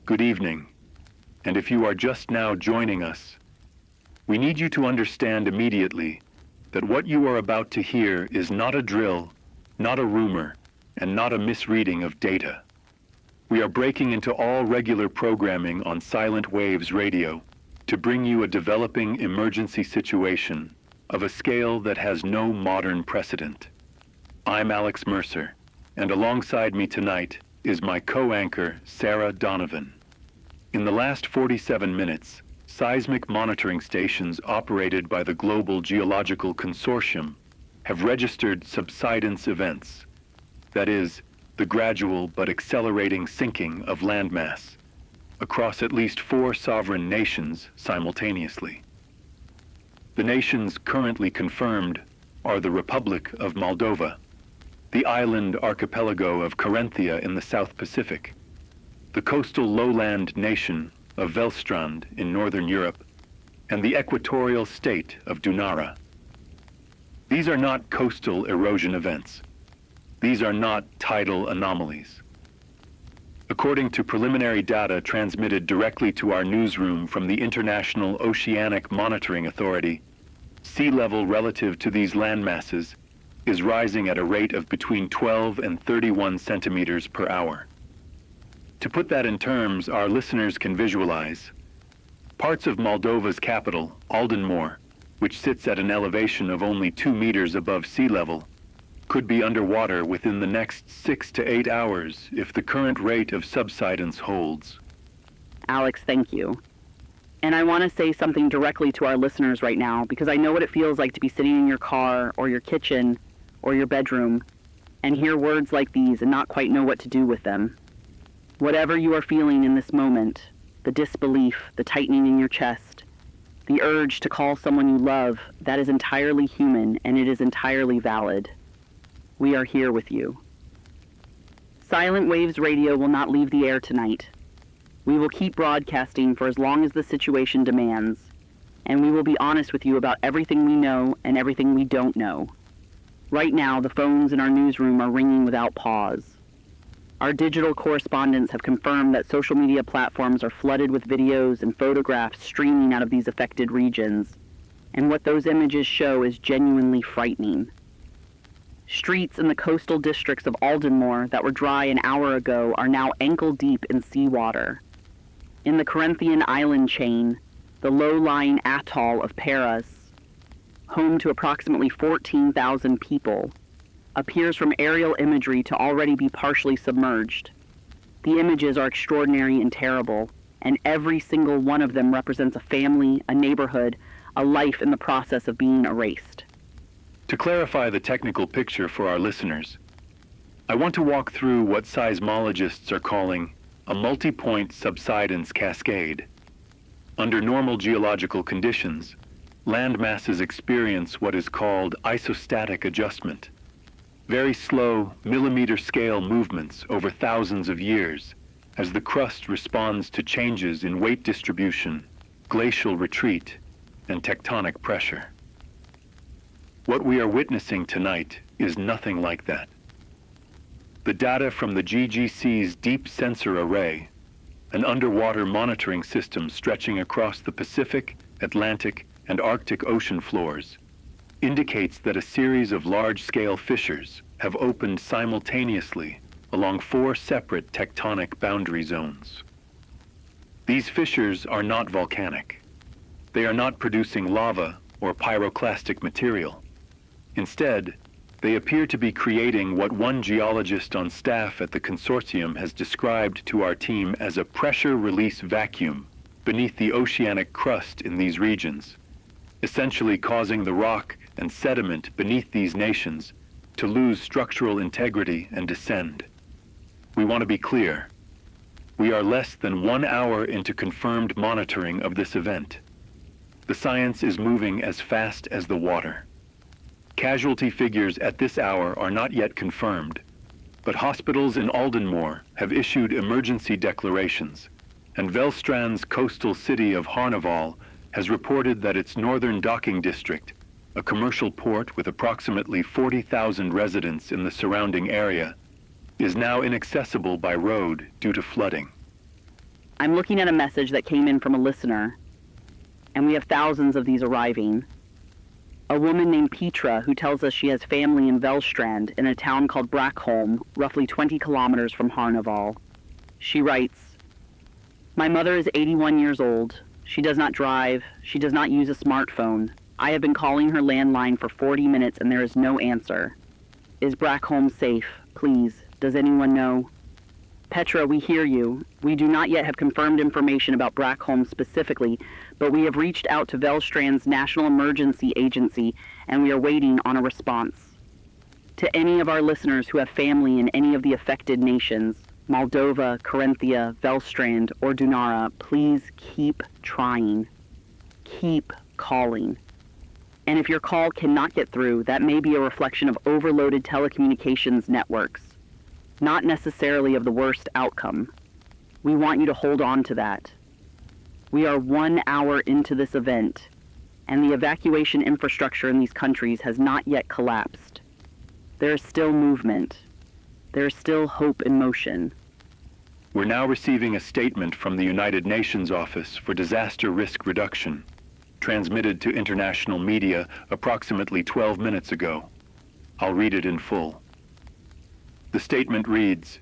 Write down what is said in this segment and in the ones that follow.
Good evening, and if you are just now joining us, we need you to understand immediately that what you are about to hear is not a drill, not a rumor, and not a misreading of data. We are breaking into all regular programming on Silent Waves Radio to bring you a developing emergency situation of a scale that has no modern precedent. I'm Alex Mercer, and alongside me tonight is my co-anchor, Sarah Donovan. In the last 47 minutes, seismic monitoring stations operated by the Global Geological Consortium have registered subsidence events, that is, the gradual but accelerating sinking of landmass, across at least 4 sovereign nations simultaneously. The nations currently confirmed are the Republic of Moldova, the island archipelago of Carinthia in the South Pacific, the coastal lowland nation of Velstrand in northern Europe, and the equatorial state of Dunara. These are not coastal erosion events. These are not tidal anomalies. According to preliminary data transmitted directly to our newsroom from the International Oceanic Monitoring Authority, sea level relative to these landmasses is rising at a rate of between 12 and 31 centimeters per hour. To put that in terms our listeners can visualize, parts of Moldova's capital, Aldenmore, which sits at an elevation of only 2 meters above sea level, could be underwater within the next 6 to 8 hours if the current rate of subsidence holds. Alex, thank you. And I want to say something directly to our listeners right now, because I know what it feels like to be sitting in your car or your kitchen or your bedroom and hear words like these and not quite know what to do with them. Whatever you are feeling in this moment, the disbelief, the tightening in your chest, the urge to call someone you love, that is entirely human and it is entirely valid. We are here with you. Silent Waves Radio will not leave the air tonight. We will keep broadcasting for as long as the situation demands, and we will be honest with you about everything we know and everything we don't know. Right now, the phones in our newsroom are ringing without pause. Our digital correspondents have confirmed that social media platforms are flooded with videos and photographs streaming out of these affected regions, and what those images show is genuinely frightening. Streets in the coastal districts of Aldenmore that were dry an hour ago are now ankle-deep in seawater. In the Corinthian island chain, the low-lying atoll of Paras, home to approximately 14,000 people, appears from aerial imagery to already be partially submerged. The images are extraordinary and terrible, and every single one of them represents a family, a neighborhood, a life in the process of being erased. To clarify the technical picture for our listeners, I want to walk through what seismologists are calling a multi-point subsidence cascade. Under normal geological conditions, land masses experience what is called isostatic adjustment, very slow millimeter-scale movements over thousands of years as the crust responds to changes in weight distribution, glacial retreat, and tectonic pressure. What we are witnessing tonight is nothing like that. The data from the GGC's Deep Sensor Array, an underwater monitoring system stretching across the Pacific, Atlantic, and Arctic ocean floors, indicates that a series of large-scale fissures have opened simultaneously along 4 separate tectonic boundary zones. These fissures are not volcanic. They are not producing lava or pyroclastic material. Instead, they appear to be creating what one geologist on staff at the consortium has described to our team as a pressure release vacuum beneath the oceanic crust in these regions, essentially causing the rock and sediment beneath these nations to lose structural integrity and descend. We want to be clear. We are less than 1 hour into confirmed monitoring of this event. The science is moving as fast as the water. Casualty figures at this hour are not yet confirmed, but hospitals in Aldenmore have issued emergency declarations, and Velstrand's coastal city of Harnaval has reported that its northern docking district, a commercial port with approximately 40,000 residents in the surrounding area, is now inaccessible by road due to flooding. I'm looking at a message that came in from a listener, and we have thousands of these arriving. A woman named Petra who tells us she has family in Velstrand in a town called Brackholm, roughly 20 kilometers from Harnaval. She writes, "My mother is 81 years old. She does not drive. She does not use a smartphone. I have been calling her landline for 40 minutes and there is no answer. Is Brackholm safe? Please, does anyone know?" Petra, we hear you. We do not yet have confirmed information about Brackholm specifically, but we have reached out to Velstrand's National Emergency Agency, and we are waiting on a response. To any of our listeners who have family in any of the affected nations, Moldova, Carinthia, Velstrand, or Dunara, please keep trying. Keep calling. And if your call cannot get through, that may be a reflection of overloaded telecommunications networks, not necessarily of the worst outcome. We want you to hold on to that. We are 1 hour into this event, and the evacuation infrastructure in these countries has not yet collapsed. There is still movement. There is still hope in motion. We're now receiving a statement from the United Nations Office for Disaster Risk Reduction, transmitted to international media approximately 12 minutes ago. I'll read it in full. The statement reads,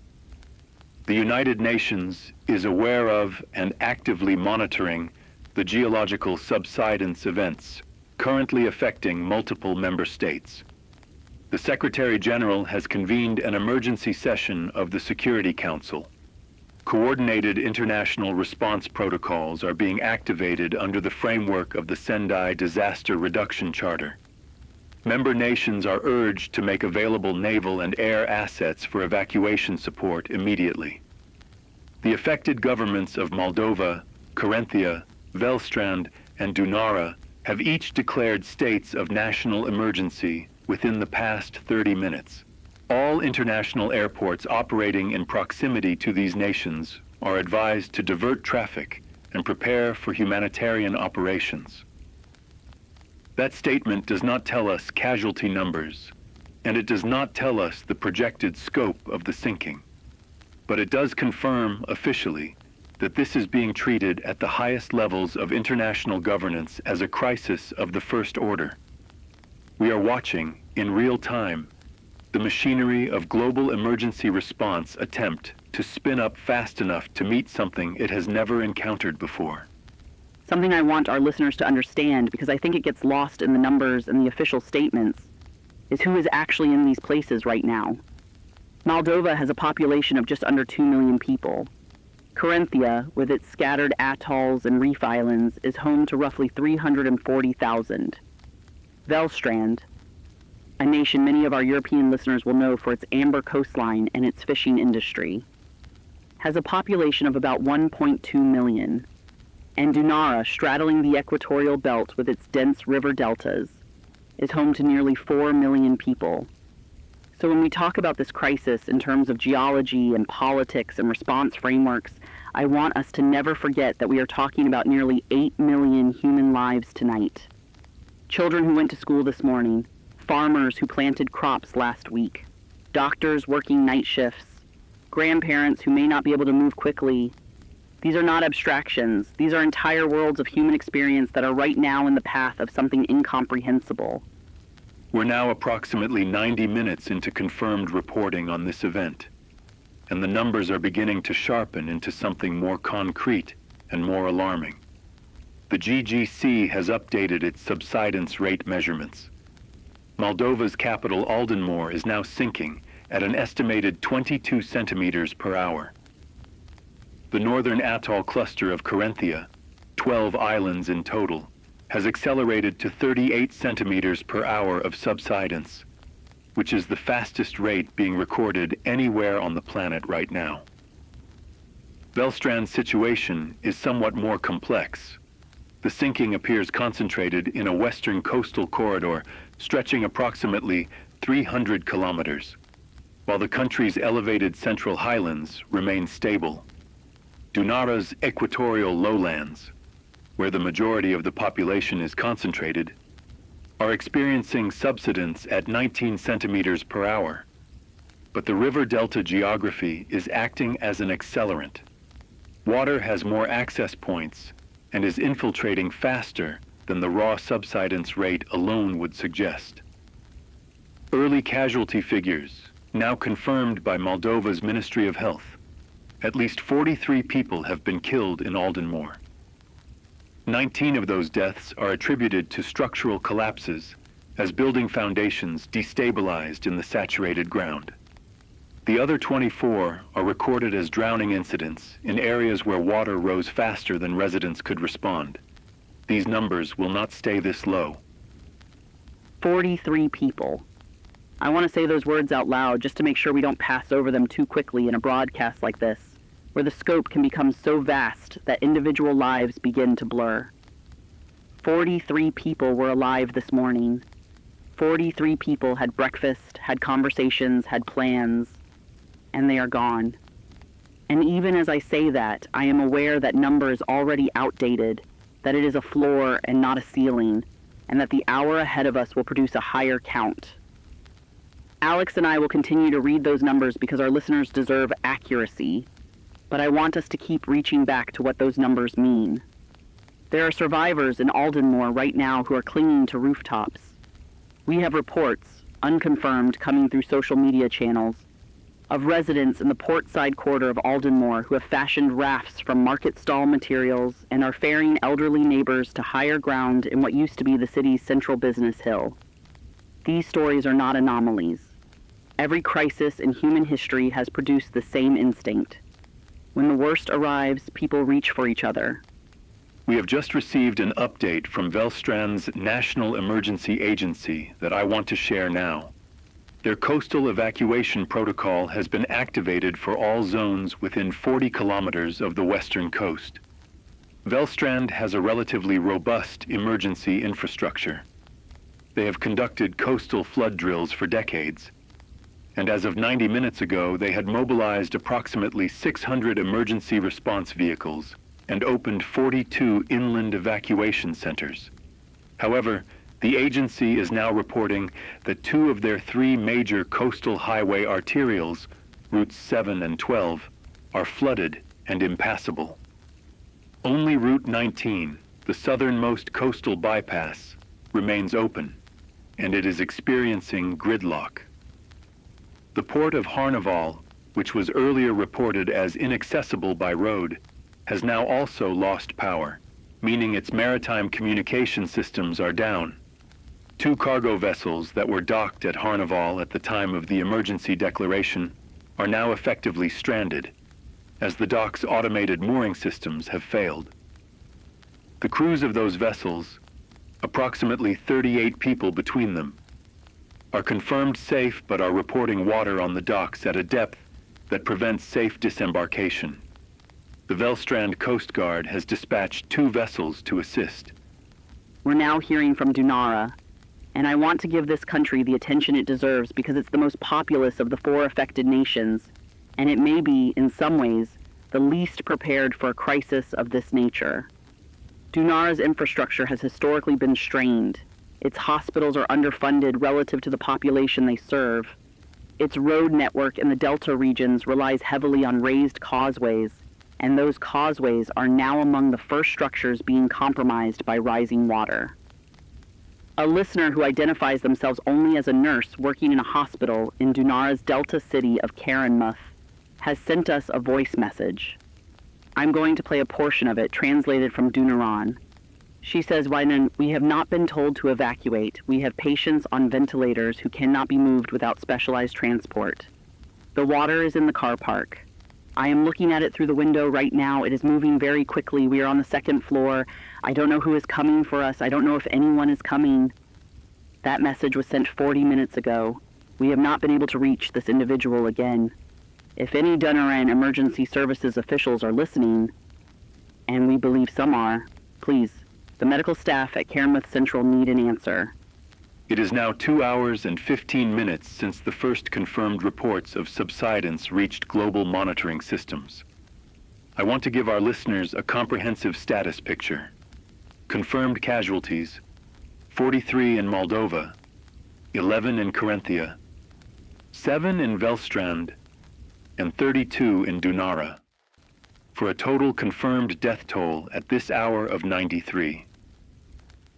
"The United Nations is aware of and actively monitoring the geological subsidence events currently affecting multiple member states. The Secretary General has convened an emergency session of the Security Council. Coordinated international response protocols are being activated under the framework of the Sendai Disaster Reduction Charter. Member nations are urged to make available naval and air assets for evacuation support immediately. The affected governments of Moldova, Carinthia, Velstrand, and Dunara have each declared states of national emergency within the past 30 minutes. All international airports operating in proximity to these nations are advised to divert traffic and prepare for humanitarian operations." That statement does not tell us casualty numbers, and it does not tell us the projected scope of the sinking. But it does confirm officially that this is being treated at the highest levels of international governance as a crisis of the first order. We are watching, in real time, the machinery of global emergency response attempt to spin up fast enough to meet something it has never encountered before. Something I want our listeners to understand, because I think it gets lost in the numbers and the official statements, is who is actually in these places right now. Moldova has a population of just under 2 million people. Carinthia, with its scattered atolls and reef islands, is home to roughly 340,000. Velstrand, a nation many of our European listeners will know for its amber coastline and its fishing industry, has a population of about 1.2 million. And Dunara, straddling the equatorial belt with its dense river deltas, is home to nearly 4 million people. So when we talk about this crisis in terms of geology and politics and response frameworks, I want us to never forget that we are talking about nearly 8 million human lives tonight. Children who went to school this morning, farmers who planted crops last week, doctors working night shifts, grandparents who may not be able to move quickly. These are not abstractions. These are entire worlds of human experience that are right now in the path of something incomprehensible. We're now approximately 90 minutes into confirmed reporting on this event, and the numbers are beginning to sharpen into something more concrete and more alarming. The GGC has updated its subsidence rate measurements. Moldova's capital Aldenmore is now sinking at an estimated 22 centimeters per hour. The northern atoll cluster of Carinthia, 12 islands in total, has accelerated to 38 centimeters per hour of subsidence, which is the fastest rate being recorded anywhere on the planet right now. Velstrand's situation is somewhat more complex. The sinking appears concentrated in a western coastal corridor stretching approximately 300 kilometers, while the country's elevated central highlands remain stable. Dunara's equatorial lowlands, where the majority of the population is concentrated, are experiencing subsidence at 19 centimeters per hour. But the river delta geography is acting as an accelerant. Water has more access points and is infiltrating faster than the raw subsidence rate alone would suggest. Early casualty figures, now confirmed by Moldova's Ministry of Health. At least 43 people have been killed in Aldenmore. 19 of those deaths are attributed to structural collapses as building foundations destabilized in the saturated ground. The other 24 are recorded as drowning incidents in areas where water rose faster than residents could respond. These numbers will not stay this low. 43 people. I want to say those words out loud just to make sure we don't pass over them too quickly in a broadcast like this, where the scope can become so vast that individual lives begin to blur. 43 people were alive this morning. 43 people had breakfast, had conversations, had plans, and they are gone. And even as I say that, I am aware that number is already outdated, that it is a floor and not a ceiling, and that the hour ahead of us will produce a higher count. Alex and I will continue to read those numbers because our listeners deserve accuracy, but I want us to keep reaching back to what those numbers mean. There are survivors in Aldenmore right now who are clinging to rooftops. We have reports, unconfirmed, coming through social media channels, of residents in the portside quarter of Aldenmore who have fashioned rafts from market stall materials and are ferrying elderly neighbors to higher ground in what used to be the city's central business hill. These stories are not anomalies. Every crisis in human history has produced the same instinct. When the worst arrives, people reach for each other. We have just received an update from Velstrand's National Emergency Agency that I want to share now. Their coastal evacuation protocol has been activated for all zones within 40 kilometers of the western coast. Velstrand has a relatively robust emergency infrastructure. They have conducted coastal flood drills for decades, and as of 90 minutes ago, they had mobilized approximately 600 emergency response vehicles and opened 42 inland evacuation centers. However, the agency is now reporting that 2 of their 3 major coastal highway arterials, routes 7 and 12, are flooded and impassable. Only Route 19, the southernmost coastal bypass, remains open, and it is experiencing gridlock. The port of Harnaval, which was earlier reported as inaccessible by road, has now also lost power, meaning its maritime communication systems are down. 2 cargo vessels that were docked at Harnaval at the time of the emergency declaration are now effectively stranded, as the dock's automated mooring systems have failed. The crews of those vessels, approximately 38 people between them, are confirmed safe but are reporting water on the docks at a depth that prevents safe disembarkation. The Velstrand Coast Guard has dispatched 2 vessels to assist. We're now hearing from Dunara, and I want to give this country the attention it deserves because it's the most populous of the 4 affected nations, and it may be, in some ways, the least prepared for a crisis of this nature. Dunara's infrastructure has historically been strained. Its hospitals are underfunded relative to the population they serve. Its road network in the Delta regions relies heavily on raised causeways, and those causeways are now among the first structures being compromised by rising water. A listener who identifies themselves only as a nurse working in a hospital in Dunara's Delta city of Karenmuth has sent us a voice message. I'm going to play a portion of it translated from Dunaran. She says, "Wynan, we have not been told to evacuate. We have patients on ventilators who cannot be moved without specialized transport. The water is in the car park. I am looking at it through the window right now. It is moving very quickly. We are on the 2nd floor. I don't know who is coming for us. I don't know if anyone is coming." That message was sent 40 minutes ago. We have not been able to reach this individual again. If any Dunaran Emergency Services officials are listening, and we believe some are, please, the medical staff at Karenmuth Central need an answer. It is now 2 hours and 15 minutes since the first confirmed reports of subsidence reached global monitoring systems. I want to give our listeners a comprehensive status picture. Confirmed casualties, 43 in Moldova, 11 in Carinthia, 7 in Velstrand, and 32 in Dunara. for a total confirmed death toll at this hour of 93.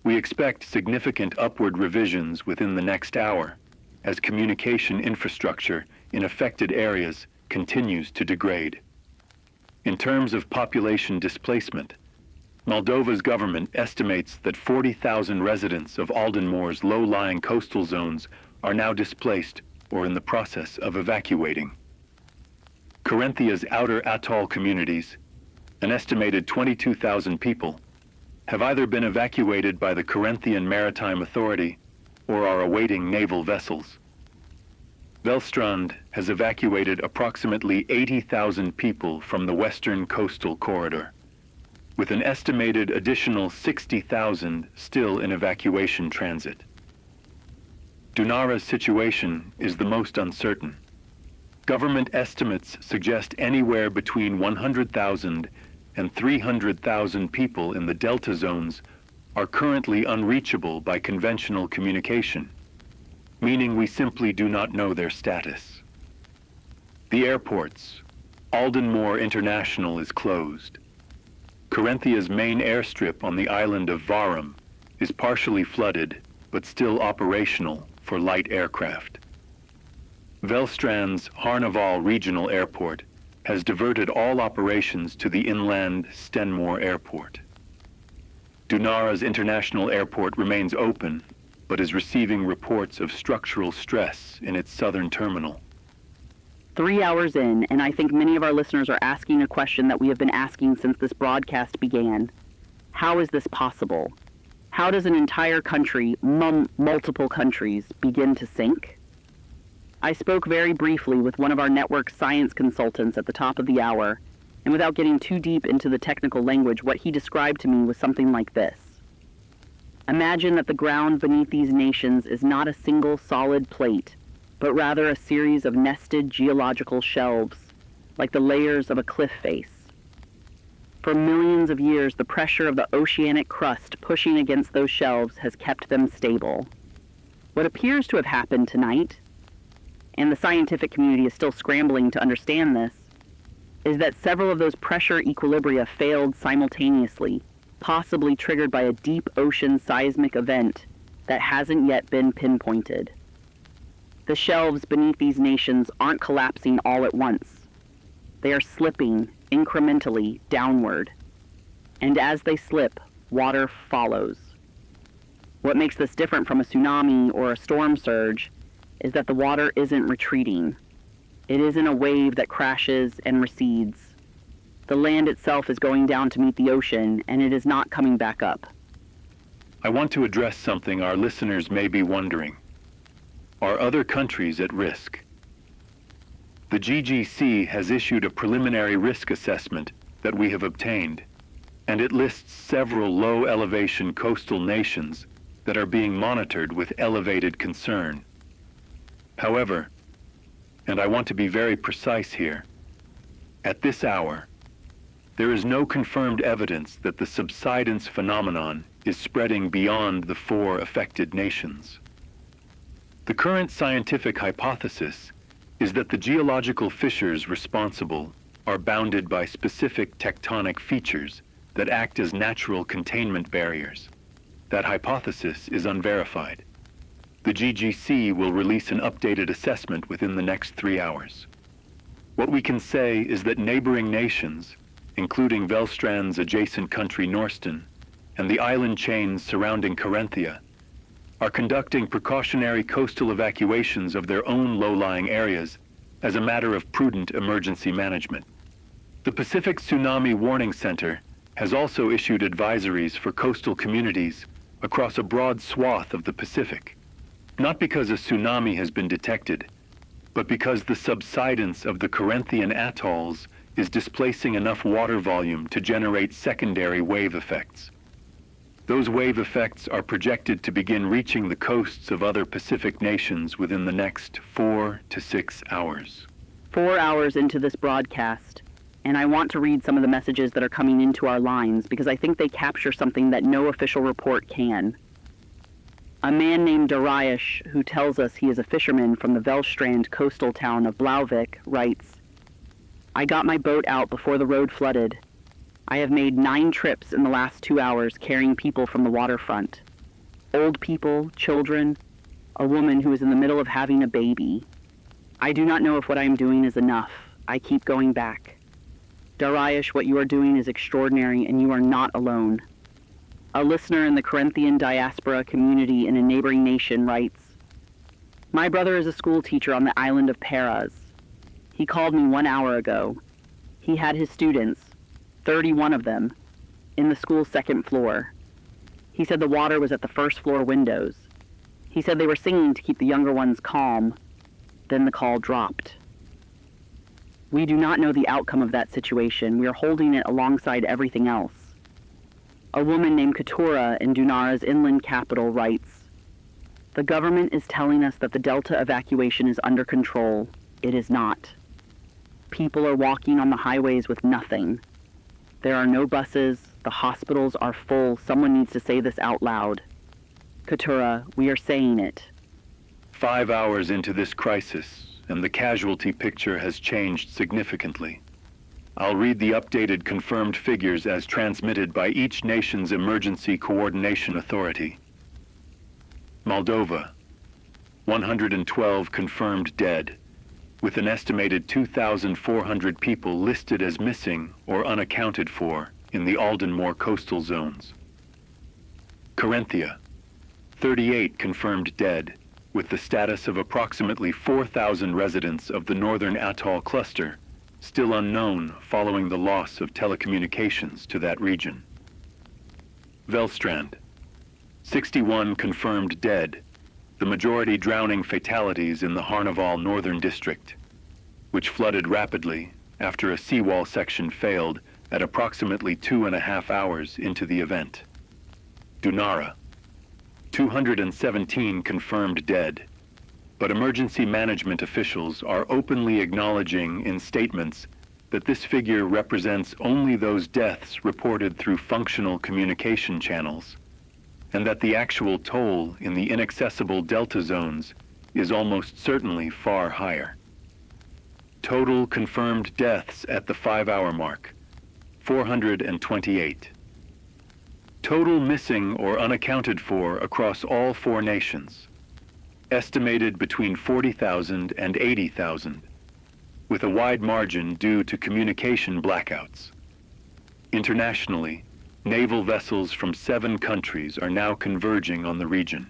We expect significant upward revisions within the next hour as communication infrastructure in affected areas continues to degrade. In terms of population displacement, Moldova's government estimates that 40,000 residents of Aldenmoor's low-lying coastal zones are now displaced or in the process of evacuating. Carinthia's outer atoll communities, an estimated 22,000 people, have either been evacuated by the Carinthian Maritime Authority or are awaiting naval vessels. Velstrand has evacuated approximately 80,000 people from the western coastal corridor, with an estimated additional 60,000 still in evacuation transit. Dunara's situation is the most uncertain. Government estimates suggest anywhere between 100,000 and 300,000 people in the delta zones are currently unreachable by conventional communication, meaning we simply do not know their status. The airports, Aldenmoor International is closed. Carinthia's main airstrip on the island of Varum is partially flooded but still operational for light aircraft. Velstrand's Harnaval Regional Airport has diverted all operations to the inland Stenmoor Airport. Dunara's International Airport remains open, but is receiving reports of structural stress in its southern terminal. 3 hours in, and I think many of our listeners are asking a question that we have been asking since this broadcast began. How is this possible? How does an entire country, multiple countries, begin to sink? I spoke very briefly with one of our network science consultants at the top of the hour, and without getting too deep into the technical language, what he described to me was something like this. Imagine that the ground beneath these nations is not a single solid plate, but rather a series of nested geological shelves, like the layers of a cliff face. For millions of years, the pressure of the oceanic crust pushing against those shelves has kept them stable. What appears to have happened tonight, and the scientific community is still scrambling to understand this, is that several of those pressure equilibria failed simultaneously, possibly triggered by a deep ocean seismic event that hasn't yet been pinpointed. The shelves beneath these nations aren't collapsing all at once. They are slipping incrementally downward, and as they slip, water follows. What makes this different from a tsunami or a storm surge is that the water isn't retreating. It isn't a wave that crashes and recedes. The land itself is going down to meet the ocean, and it is not coming back up. I want to address something our listeners may be wondering. Are other countries at risk? The GGC has issued a preliminary risk assessment that we have obtained, and it lists several low-elevation coastal nations that are being monitored with elevated concern. However, and I want to be very precise here, at this hour, there is no confirmed evidence that the subsidence phenomenon is spreading beyond the 4 affected nations. The current scientific hypothesis is that the geological fissures responsible are bounded by specific tectonic features that act as natural containment barriers. That hypothesis is unverified. The GGC will release an updated assessment within the next 3 hours. What we can say is that neighboring nations, including Velstrand's adjacent country Norston and the island chains surrounding Carinthia, are conducting precautionary coastal evacuations of their own low-lying areas as a matter of prudent emergency management. The Pacific Tsunami Warning Center has also issued advisories for coastal communities across a broad swath of the Pacific, not because a tsunami has been detected, but because the subsidence of the Carinthian atolls is displacing enough water volume to generate secondary wave effects. Those wave effects are projected to begin reaching the coasts of other Pacific nations within the next 4 to 6 hours. 4 hours into this broadcast, and I want to read some of the messages that are coming into our lines because I think they capture something that no official report can. A man named Darius, who tells us he is a fisherman from the Velstrand coastal town of Blauvik, writes, I got my boat out before the road flooded. I have made 9 trips in the last 2 hours carrying people from the waterfront. Old people, children, a woman who is in the middle of having a baby. I do not know if what I am doing is enough. I keep going back. Dariush, what you are doing is extraordinary, and you are not alone. A listener in the Corinthian diaspora community in a neighboring nation writes, "My brother is a school teacher on the island of Paras. He called me 1 hour ago. He had his students, 31 of them, in the school's 2nd floor. He said the water was at the 1st floor windows. He said they were singing to keep the younger ones calm. Then the call dropped." We do not know the outcome of that situation. We are holding it alongside everything else. A woman named Keturah in Dunara's inland capital writes, "The government is telling us that the Delta evacuation is under control. It is not. People are walking on the highways with nothing. There are no buses. The hospitals are full. Someone needs to say this out loud. Keturah, we are saying it." 5 hours into this crisis, and the casualty picture has changed significantly. I'll read the updated confirmed figures as transmitted by each nation's emergency coordination authority. Moldova, 112 confirmed dead, with an estimated 2,400 people listed as missing or unaccounted for in the Aldenmore coastal zones. Carinthia, 38 confirmed dead, with the status of approximately 4,000 residents of the northern atoll cluster still unknown following the loss of telecommunications to that region. Velstrand, 61 confirmed dead, the majority drowning fatalities in the Harnaval Northern District, which flooded rapidly after a seawall section failed at approximately 2.5 hours into the event. Dunara, 217 confirmed dead, but emergency management officials are openly acknowledging in statements that this figure represents only those deaths reported through functional communication channels, and that the actual toll in the inaccessible delta zones is almost certainly far higher. Total confirmed deaths at the 5-hour mark, 428. Total missing or unaccounted for across all 4 nations, estimated between 40,000 and 80,000, with a wide margin due to communication blackouts. Internationally, naval vessels from 7 countries are now converging on the region.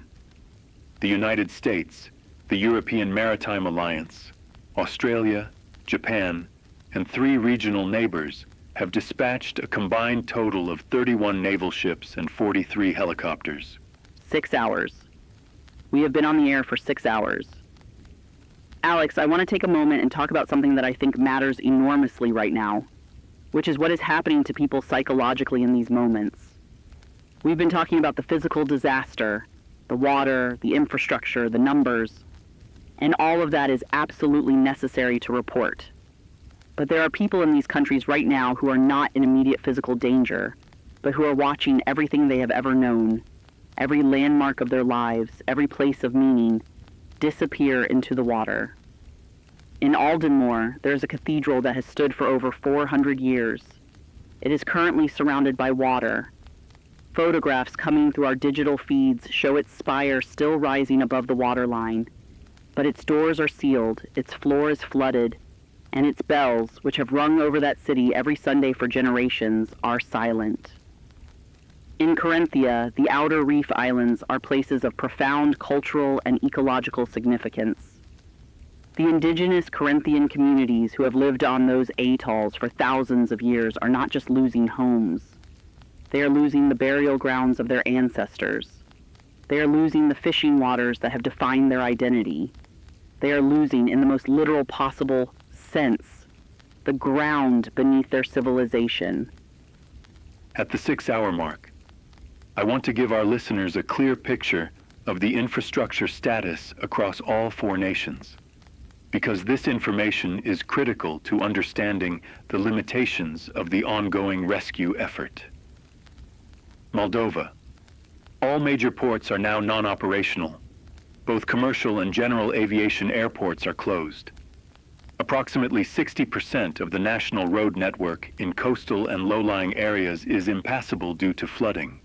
The United States, the European Maritime Alliance, Australia, Japan, and 3 regional neighbors have dispatched a combined total of 31 naval ships and 43 helicopters. 6 hours. We have been on the air for 6 hours. Alex, I want to take a moment and talk about something that I think matters enormously right now, which is what is happening to people psychologically in these moments. We've been talking about the physical disaster, the water, the infrastructure, the numbers, and all of that is absolutely necessary to report. But there are people in these countries right now who are not in immediate physical danger, but who are watching everything they have ever known, every landmark of their lives, every place of meaning, disappear into the water. In Aldenmore, there's a cathedral that has stood for over 400 years. It is currently surrounded by water. Photographs coming through our digital feeds show its spire still rising above the waterline, but its doors are sealed, its floor is flooded, and its bells, which have rung over that city every Sunday for generations, are silent. In Carinthia, the outer reef islands are places of profound cultural and ecological significance. The indigenous Corinthian communities who have lived on those atolls for thousands of years are not just losing homes. They are losing the burial grounds of their ancestors. They are losing the fishing waters that have defined their identity. They are losing, in the most literal possible sense, the ground beneath their civilization. At the 6-hour mark, I want to give our listeners a clear picture of the infrastructure status across all 4 nations, because this information is critical to understanding the limitations of the ongoing rescue effort. Moldova. All major ports are now non-operational. Both commercial and general aviation airports are closed. Approximately 60% of the national road network in coastal and low-lying areas is impassable due to flooding.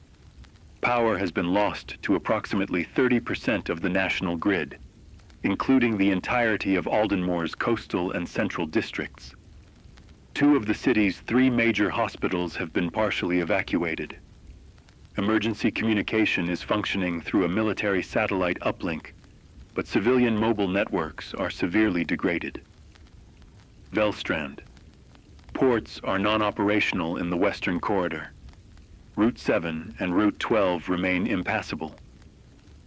Power has been lost to approximately 30% of the national grid, including the entirety of Aldenmoor's coastal and central districts. 2 of the city's 3 major hospitals have been partially evacuated. Emergency communication is functioning through a military satellite uplink, but civilian mobile networks are severely degraded. Velstrand. Ports are non-operational in the western corridor. Route 7 and Route 12 remain impassable.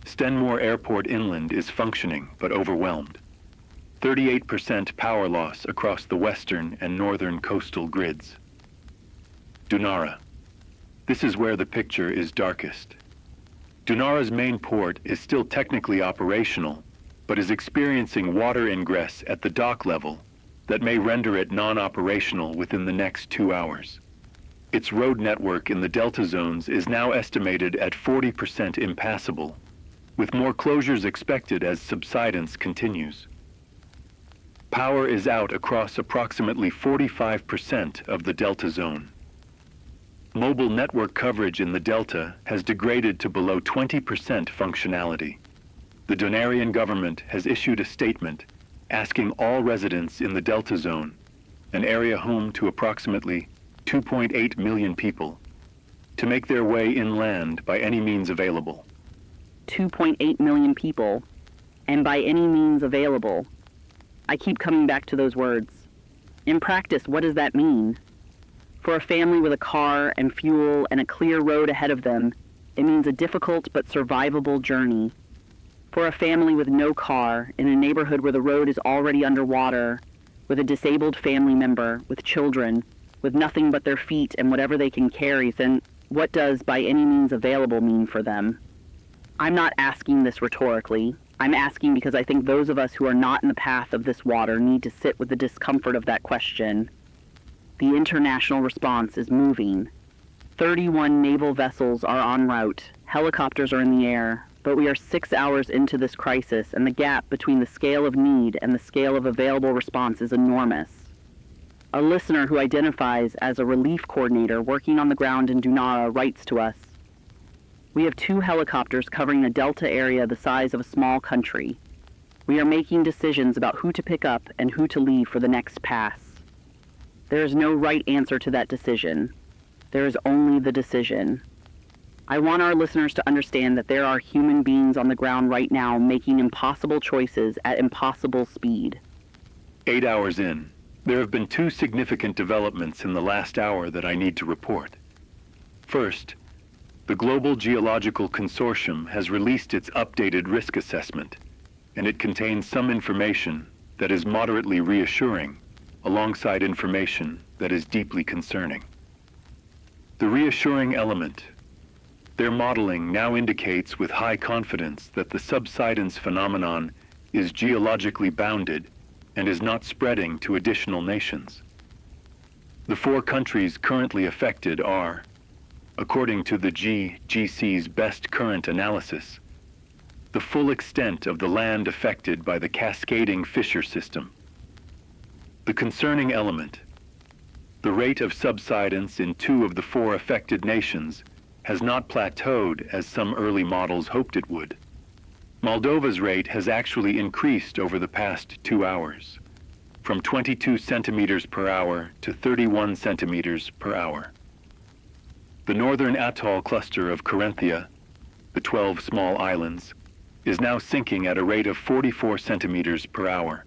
Stenmore Airport inland is functioning but overwhelmed. 38% power loss across the western and northern coastal grids. Dunara. This is where the picture is darkest. Dunara's main port is still technically operational, but is experiencing water ingress at the dock level that may render it non-operational within the next 2 hours. Its road network in the delta zones is now estimated at 40% impassable, with more closures expected as subsidence continues. Power is out across approximately 45% of the delta zone. Mobile network coverage in the delta has degraded to below 20% functionality. The Donarian government has issued a statement asking all residents in the delta zone, an area home to approximately 2.8 million people, to make their way inland by any means available. 2.8 million people, and by any means available. I keep coming back to those words. In practice, what does that mean? For a family with a car and fuel and a clear road ahead of them, it means a difficult but survivable journey. For a family with no car, in a neighborhood where the road is already underwater, with a disabled family member, with children, with nothing but their feet and whatever they can carry, then what does by any means available mean for them? I'm not asking this rhetorically. I'm asking because I think those of us who are not in the path of this water need to sit with the discomfort of that question. The international response is moving. 31 naval vessels are en route. Helicopters are in the air. But we are 6 hours into this crisis, and the gap between the scale of need and the scale of available response is enormous. A listener who identifies as a relief coordinator working on the ground in Dunara writes to us, "We have 2 helicopters covering a delta area the size of a small country. We are making decisions about who to pick up and who to leave for the next pass. There is no right answer to that decision. There is only the decision. I want our listeners to understand that there are human beings on the ground right now making impossible choices at impossible speed." 8 hours in, there have been 2 significant developments in the last hour that I need to report. First, the Global Geological Consortium has released its updated risk assessment, and it contains some information that is moderately reassuring, alongside information that is deeply concerning. The reassuring element: their modeling now indicates with high confidence that the subsidence phenomenon is geologically bounded and is not spreading to additional nations. The 4 countries currently affected are, according to the GGC's best current analysis, the full extent of the land affected by the cascading fissure system. The concerning element: the rate of subsidence in 2 of the 4 affected nations has not plateaued as some early models hoped it would. Moldova's rate has actually increased over the past 2 hours, from 22 centimeters per hour to 31 centimeters per hour. The northern atoll cluster of Carinthia, the 12 small islands, is now sinking at a rate of 44 centimeters per hour.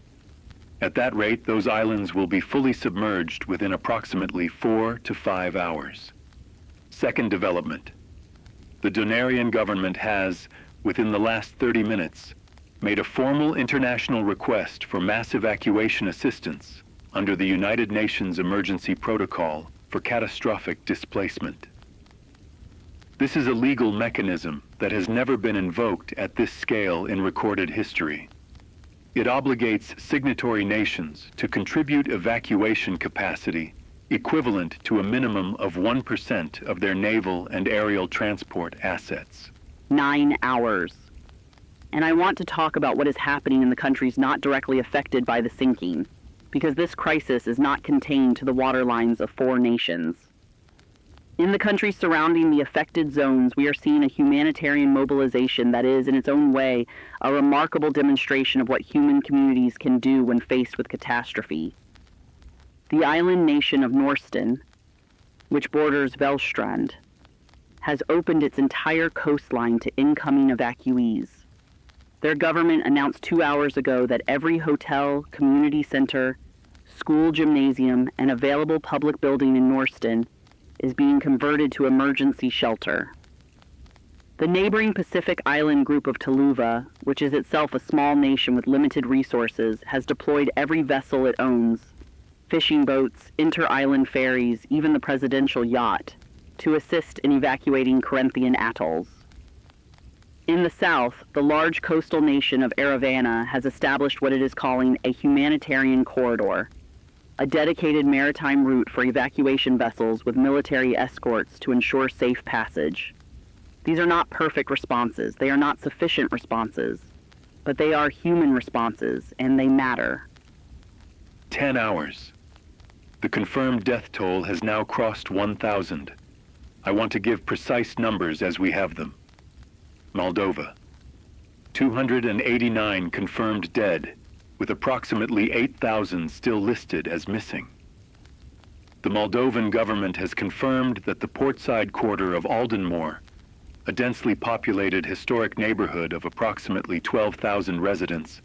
At that rate, those islands will be fully submerged within approximately 4 to 5 hours. Second development: the Donarian government has, within the last 30 minutes, made a formal international request for mass evacuation assistance under the United Nations Emergency Protocol for Catastrophic Displacement. This is a legal mechanism that has never been invoked at this scale in recorded history. It obligates signatory nations to contribute evacuation capacity equivalent to a minimum of 1% of their naval and aerial transport assets. 9 hours. And I want to talk about what is happening in the countries not directly affected by the sinking. because this crisis is not contained to the waterlines of 4 nations. In the countries surrounding the affected zones, we are seeing a humanitarian mobilization that is, in its own way, a remarkable demonstration of what human communities can do when faced with catastrophe. The island nation of Norsten, which borders Velstrand, has opened its entire coastline to incoming evacuees. Their government announced 2 hours ago that every hotel, community center, school gymnasium, and available public building in Norsten is being converted to emergency shelter. The neighboring Pacific island group of Tuluva, which is itself a small nation with limited resources, has deployed every vessel it owns, fishing boats, inter-island ferries, even the presidential yacht, to assist in evacuating Corinthian atolls. In the south, the large coastal nation of Eravana has established what it is calling a humanitarian corridor, a dedicated maritime route for evacuation vessels with military escorts to ensure safe passage. These are not perfect responses, they are not sufficient responses, but they are human responses, and they matter. 10 hours. The confirmed death toll has now crossed 1,000. I want to give precise numbers as we have them. Moldova. 289 confirmed dead, with approximately 8,000 still listed as missing. The Moldovan government has confirmed that the portside quarter of Aldenmoor, a densely populated historic neighborhood of approximately 12,000 residents,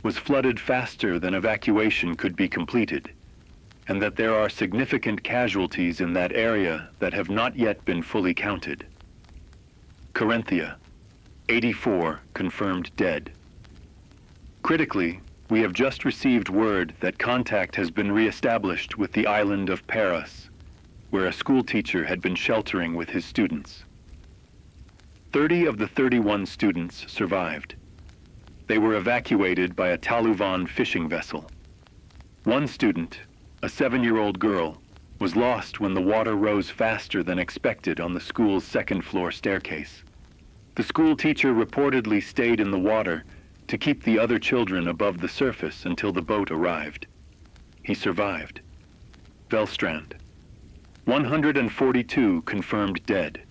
was flooded faster than evacuation could be completed, and that there are significant casualties in that area that have not yet been fully counted. Carinthia, 84 confirmed dead. Critically, we have just received word that contact has been re-established with the island of Paros, where a school teacher had been sheltering with his students. 30 of the 31 students survived. They were evacuated by a Taluvan fishing vessel. One student, a 7-year-old girl, was lost when the water rose faster than expected on the school's second-floor staircase. The school teacher reportedly stayed in the water to keep the other children above the surface until the boat arrived. He survived. Velstrand. 142 confirmed dead.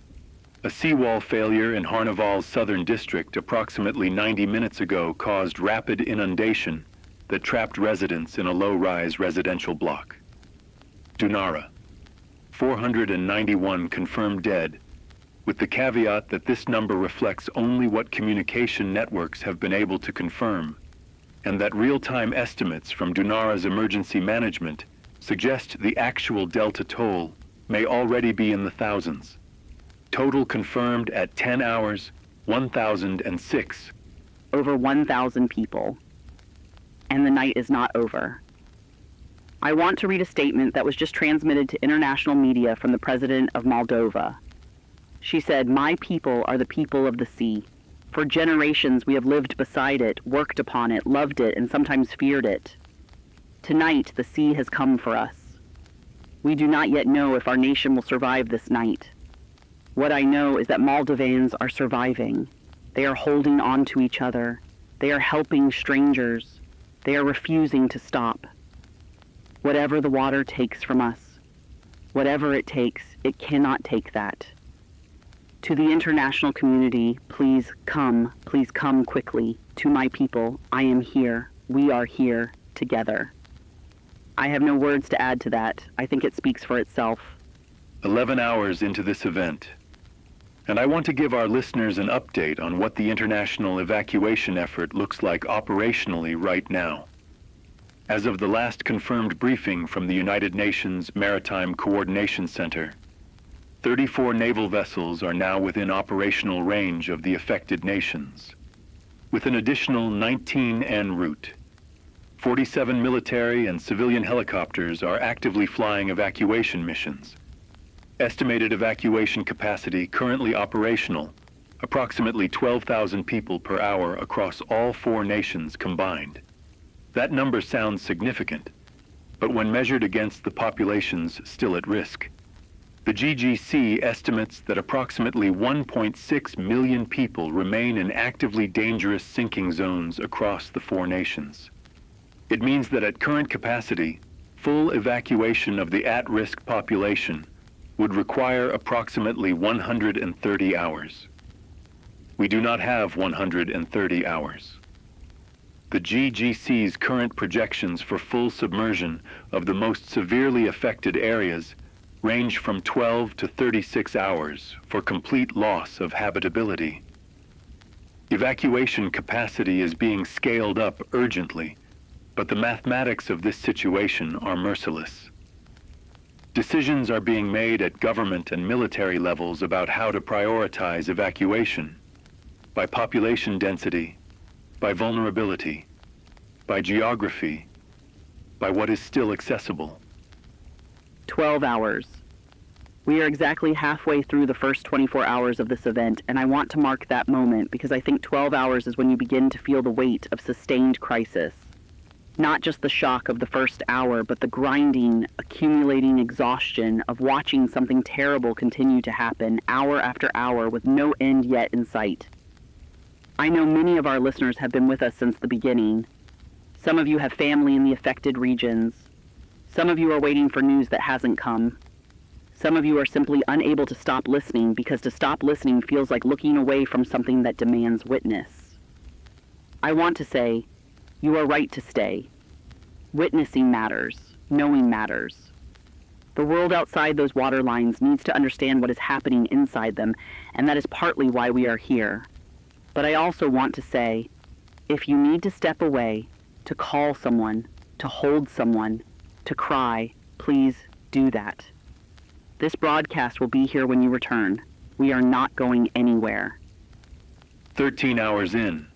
A seawall failure in Harnaval's southern district approximately 90 minutes ago caused rapid inundation that trapped residents in a low-rise residential block. Dunara. 491 confirmed dead, with the caveat that this number reflects only what communication networks have been able to confirm, and that real-time estimates from Dunara's emergency management suggest the actual delta toll may already be in the thousands. Total confirmed at 10 hours, 1,006. Over 1,000 people. And the night is not over. I want to read a statement that was just transmitted to international media from the President of Moldova. She said, "My people are the people of the sea. For generations we have lived beside it, worked upon it, loved it, and sometimes feared it. Tonight the sea has come for us. We do not yet know if our nation will survive this night. What I know is that Moldovans are surviving. They are holding on to each other. They are helping strangers. They are refusing to stop. Whatever the water takes from us, whatever it takes, it cannot take that. To the international community, please come quickly. To my people, I am here. We are here together." I have no words to add to that. I think it speaks for itself. 11 hours into this event, and I want to give our listeners an update on what the international evacuation effort looks like operationally right now. As of the last confirmed briefing from the United Nations Maritime Coordination Center, 34 naval vessels are now within operational range of the affected nations, with an additional 19 en route. 47 military and civilian helicopters are actively flying evacuation missions. Estimated evacuation capacity currently operational, approximately 12,000 people per hour across all 4 nations combined. That number sounds significant, but when measured against the populations still at risk, the GGC estimates that approximately 1.6 million people remain in actively dangerous sinking zones across the 4 nations. It means that at current capacity, full evacuation of the at-risk population would require approximately 130 hours. We do not have 130 hours. The GGC's current projections for full submersion of the most severely affected areas range from 12 to 36 hours for complete loss of habitability. Evacuation capacity is being scaled up urgently, but the mathematics of this situation are merciless. Decisions are being made at government and military levels about how to prioritize evacuation, by population density, by vulnerability, by geography, by what is still accessible. 12 hours. We are exactly halfway through the first 24 hours of this event, and I want to mark that moment because I think 12 hours is when you begin to feel the weight of sustained crisis. Not just the shock of the first hour, but the grinding, accumulating exhaustion of watching something terrible continue to happen hour after hour with no end yet in sight. I know many of our listeners have been with us since the beginning. Some of you have family in the affected regions. Some of you are waiting for news that hasn't come. Some of you are simply unable to stop listening because to stop listening feels like looking away from something that demands witness. I want to say, you are right to stay. Witnessing matters. Knowing matters. The world outside those water lines needs to understand what is happening inside them, and that is partly why we are here. But I also want to say, if you need to step away, to call someone, to hold someone, to cry, please do that. This broadcast will be here when you return. We are not going anywhere. 13 hours in,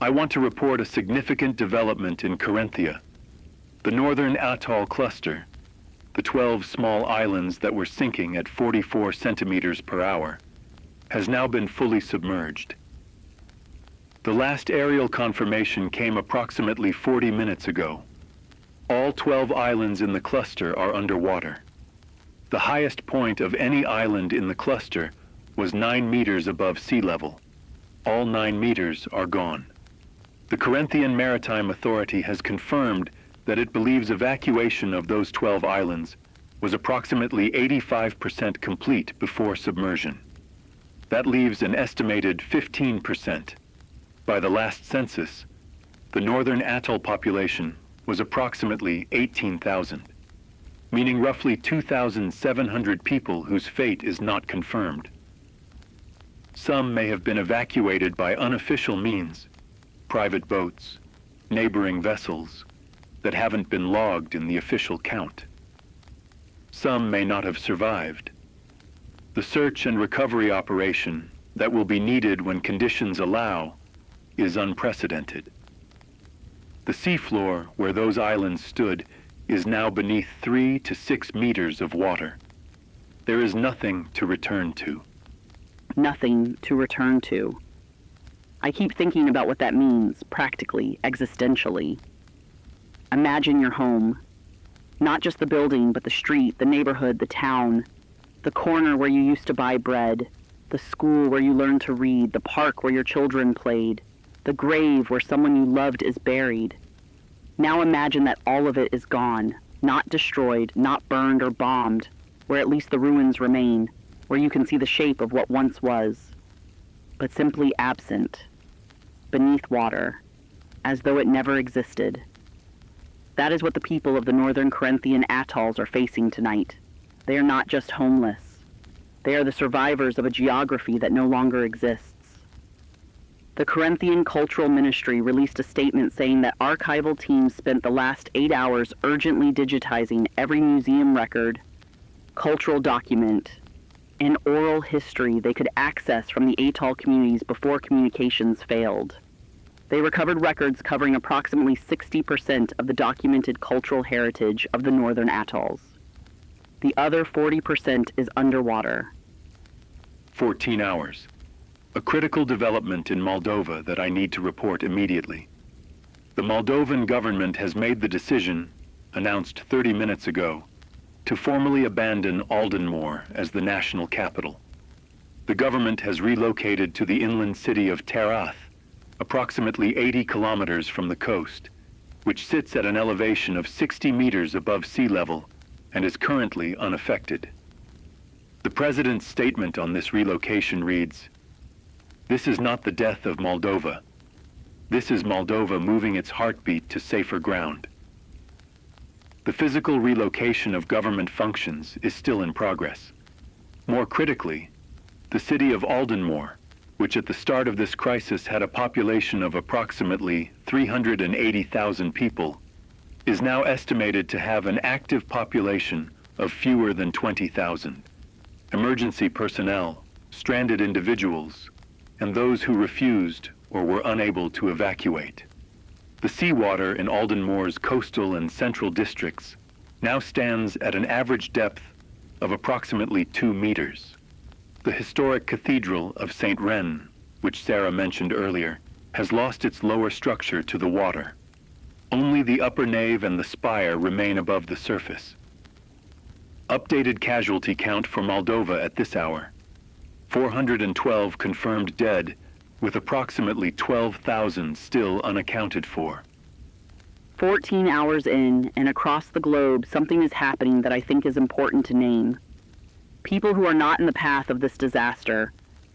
I want to report a significant development in Corinthia. The northern atoll cluster, the 12 small islands that were sinking at 44 centimeters per hour, has now been fully submerged. The last aerial confirmation came approximately 40 minutes ago. All 12 islands in the cluster are underwater. The highest point of any island in the cluster was 9 meters above sea level. All 9 meters are gone. The Corinthian Maritime Authority has confirmed that it believes evacuation of those 12 islands was approximately 85% complete before submersion. That leaves an estimated 15%. By the last census, the northern atoll population was approximately 18,000, meaning roughly 2,700 people whose fate is not confirmed. Some may have been evacuated by unofficial means, private boats, neighboring vessels, that haven't been logged in the official count. Some may not have survived. The search and recovery operation that will be needed when conditions allow is unprecedented. The seafloor where those islands stood is now beneath 3 to 6 meters of water. There is nothing to return to. Nothing to return to. I keep thinking about what that means, practically, existentially. Imagine your home. Not just the building, but the street, the neighborhood, the town, the corner where you used to buy bread, the school where you learned to read, the park where your children played, the grave where someone you loved is buried. Now imagine that all of it is gone, not destroyed, not burned or bombed, where at least the ruins remain, where you can see the shape of what once was, but simply absent, beneath water, as though it never existed. That is what the people of the northern Corinthian atolls are facing tonight. They are not just homeless. They are the survivors of a geography that no longer exists. The Corinthian Cultural Ministry released a statement saying that archival teams spent the last 8 hours urgently digitizing every museum record, cultural document, and oral history they could access from the atoll communities before communications failed. They recovered records covering approximately 60% of the documented cultural heritage of the northern atolls. The other 40% is underwater. 14 hours. A critical development in Moldova that I need to report immediately. The Moldovan government has made the decision, announced 30 minutes ago, to formally abandon Oldenmoor as the national capital. The government has relocated to the inland city of Terath, approximately 80 kilometers from the coast, which sits at an elevation of 60 meters above sea level and is currently unaffected. The president's statement on this relocation reads, "This is not the death of Moldova. This is Moldova moving its heartbeat to safer ground." The physical relocation of government functions is still in progress. More critically, the city of Aldenmore, which at the start of this crisis had a population of approximately 380,000 people, is now estimated to have an active population of fewer than 20,000. Emergency personnel, stranded individuals, and those who refused or were unable to evacuate. The seawater in Aldenmore's coastal and central districts now stands at an average depth of approximately 2 meters. The historic Cathedral of St. Ren, which Sarah mentioned earlier, has lost its lower structure to the water. Only the upper nave and the spire remain above the surface. Updated casualty count for Moldova at this hour: 412 confirmed dead, with approximately 12,000 still unaccounted for. 14 hours in, and across the globe, something is happening that I think is important to name. People who are not in the path of this disaster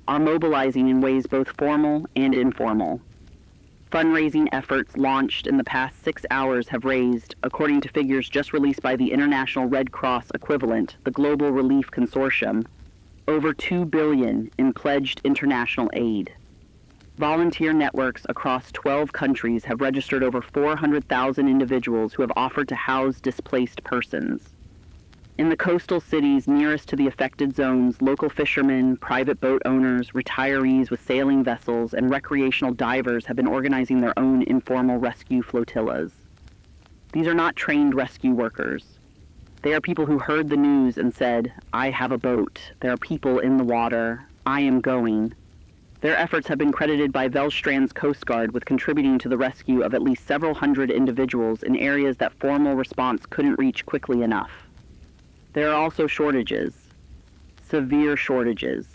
are mobilizing in ways both formal and informal. Fundraising efforts launched in the past 6 hours have raised, according to figures just released by the International Red Cross equivalent, the Global Relief Consortium, over $2 billion in pledged international aid. Volunteer networks across 12 countries have registered over 400,000 individuals who have offered to house displaced persons. In the coastal cities nearest to the affected zones, local fishermen, private boat owners, retirees with sailing vessels, and recreational divers have been organizing their own informal rescue flotillas. These are not trained rescue workers. They are people who heard the news and said, "I have a boat. There are people in the water. I am going." Their efforts have been credited by Velstrand's Coast Guard with contributing to the rescue of at least several hundred individuals in areas that formal response couldn't reach quickly enough. There are also shortages, severe shortages,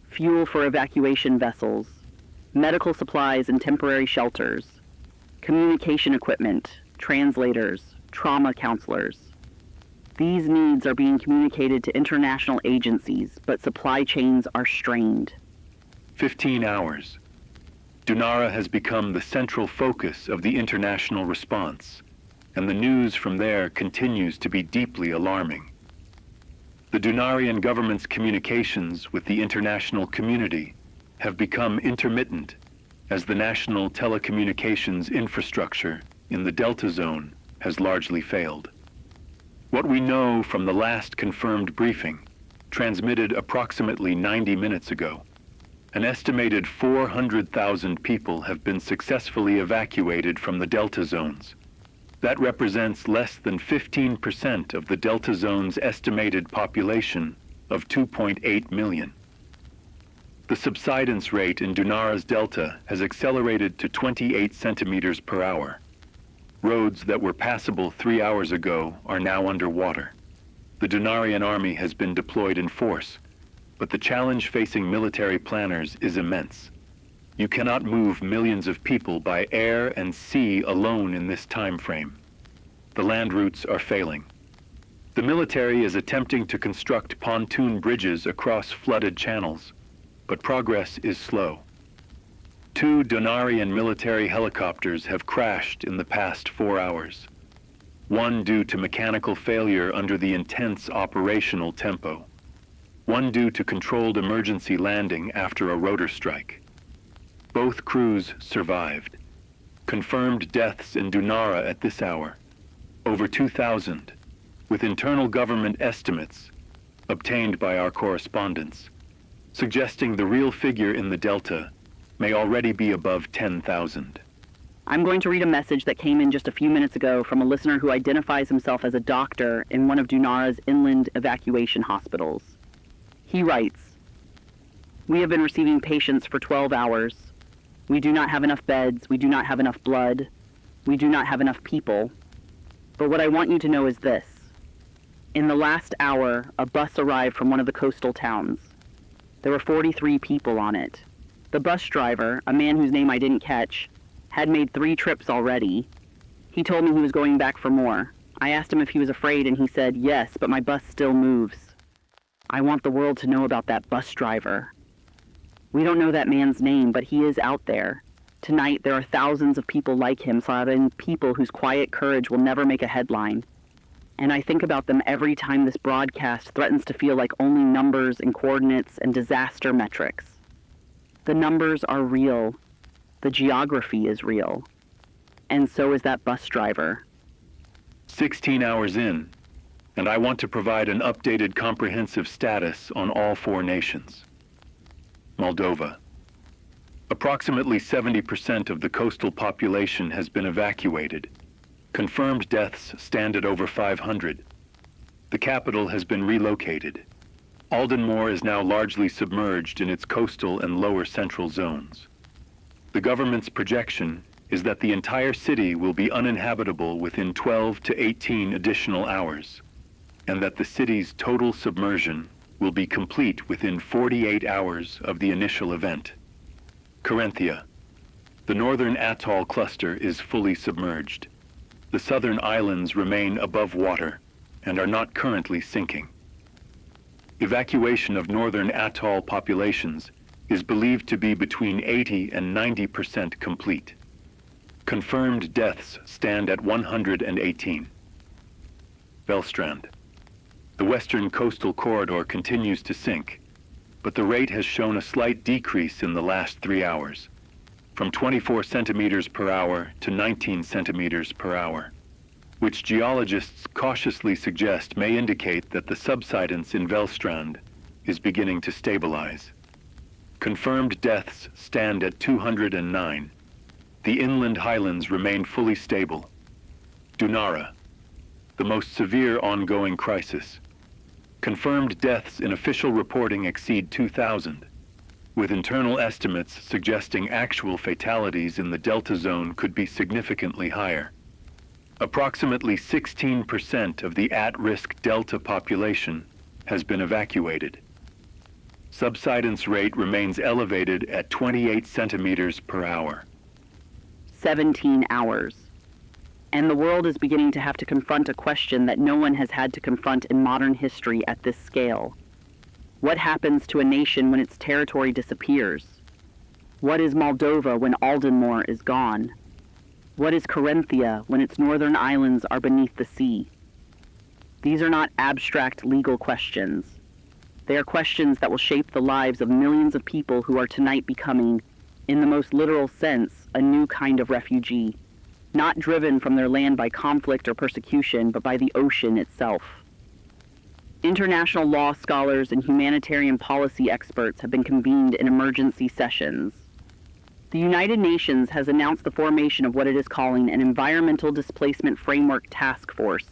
fuel for evacuation vessels, medical supplies and temporary shelters, communication equipment, translators, trauma counselors. These needs are being communicated to international agencies, but supply chains are strained. 15 hours. Dunara has become the central focus of the international response, and the news from there continues to be deeply alarming. The Dunarian government's communications with the international community have become intermittent as the national telecommunications infrastructure in the Delta Zone has largely failed. What we know from the last confirmed briefing, transmitted approximately 90 minutes ago, an estimated 400,000 people have been successfully evacuated from the Delta Zones. That represents less than 15% of the Delta Zone's estimated population of 2.8 million. The subsidence rate in Dunara's delta has accelerated to 28 centimeters per hour. Roads that were passable 3 hours ago are now underwater. The Dunarian army has been deployed in force, but the challenge facing military planners is immense. You cannot move millions of people by air and sea alone in this time frame. The land routes are failing. The military is attempting to construct pontoon bridges across flooded channels, but progress is slow. 2 Dunarian military helicopters have crashed in the past 4 hours. One due to mechanical failure under the intense operational tempo. One due to controlled emergency landing after a rotor strike. Both crews survived. Confirmed deaths in Dunara at this hour: over 2,000, with internal government estimates obtained by our correspondents, suggesting the real figure in the Delta may already be above 10,000. I'm going to read a message that came in just a few minutes ago from a listener who identifies himself as a doctor in one of Dunara's inland evacuation hospitals. He writes, "We have been receiving patients for 12 hours. We do not have enough beds. We do not have enough blood. We do not have enough people. But what I want you to know is this. In the last hour, a bus arrived from one of the coastal towns. There were 43 people on it. The bus driver, a man whose name I didn't catch, had made 3 trips already. He told me he was going back for more. I asked him if he was afraid, and he said, yes, but my bus still moves. I want the world to know about that bus driver. We don't know that man's name, but he is out there. Tonight, there are thousands of people like him, people whose quiet courage will never make a headline. And I think about them every time this broadcast threatens to feel like only numbers and coordinates and disaster metrics. The numbers are real. The geography is real. And so is that bus driver. 16 hours in, and I want to provide an updated comprehensive status on all 4 nations. Moldova. Approximately 70% of the coastal population has been evacuated. Confirmed deaths stand at over 500. The capital has been relocated. Aldenmore is now largely submerged in its coastal and lower central zones. The government's projection is that the entire city will be uninhabitable within 12 to 18 additional hours, and that the city's total submersion will be complete within 48 hours of the initial event. Carinthia. The northern atoll cluster is fully submerged. The southern islands remain above water and are not currently sinking. Evacuation of northern atoll populations is believed to be between 80 and 90% complete. Confirmed deaths stand at 118. Velstrand. The western coastal corridor continues to sink, but the rate has shown a slight decrease in the last 3 hours, from 24 centimeters per hour to 19 centimeters per hour, which geologists cautiously suggest may indicate that the subsidence in Velstrand is beginning to stabilize. Confirmed deaths stand at 209. The inland highlands remain fully stable. Dunara, the most severe ongoing crisis. Confirmed deaths in official reporting exceed 2,000, with internal estimates suggesting actual fatalities in the Delta zone could be significantly higher. Approximately 16% of the at-risk Delta population has been evacuated. Subsidence rate remains elevated at 28 centimeters per hour. 17 hours. And the world is beginning to have to confront a question that no one has had to confront in modern history at this scale. What happens to a nation when its territory disappears? What is Moldova when Aldenmore is gone? What is Carinthia when its northern islands are beneath the sea? These are not abstract legal questions. They are questions that will shape the lives of millions of people who are tonight becoming, in the most literal sense, a new kind of refugee, not driven from their land by conflict or persecution, but by the ocean itself. International law scholars and humanitarian policy experts have been convened in emergency sessions. The United Nations has announced the formation of what it is calling an Environmental Displacement Framework Task Force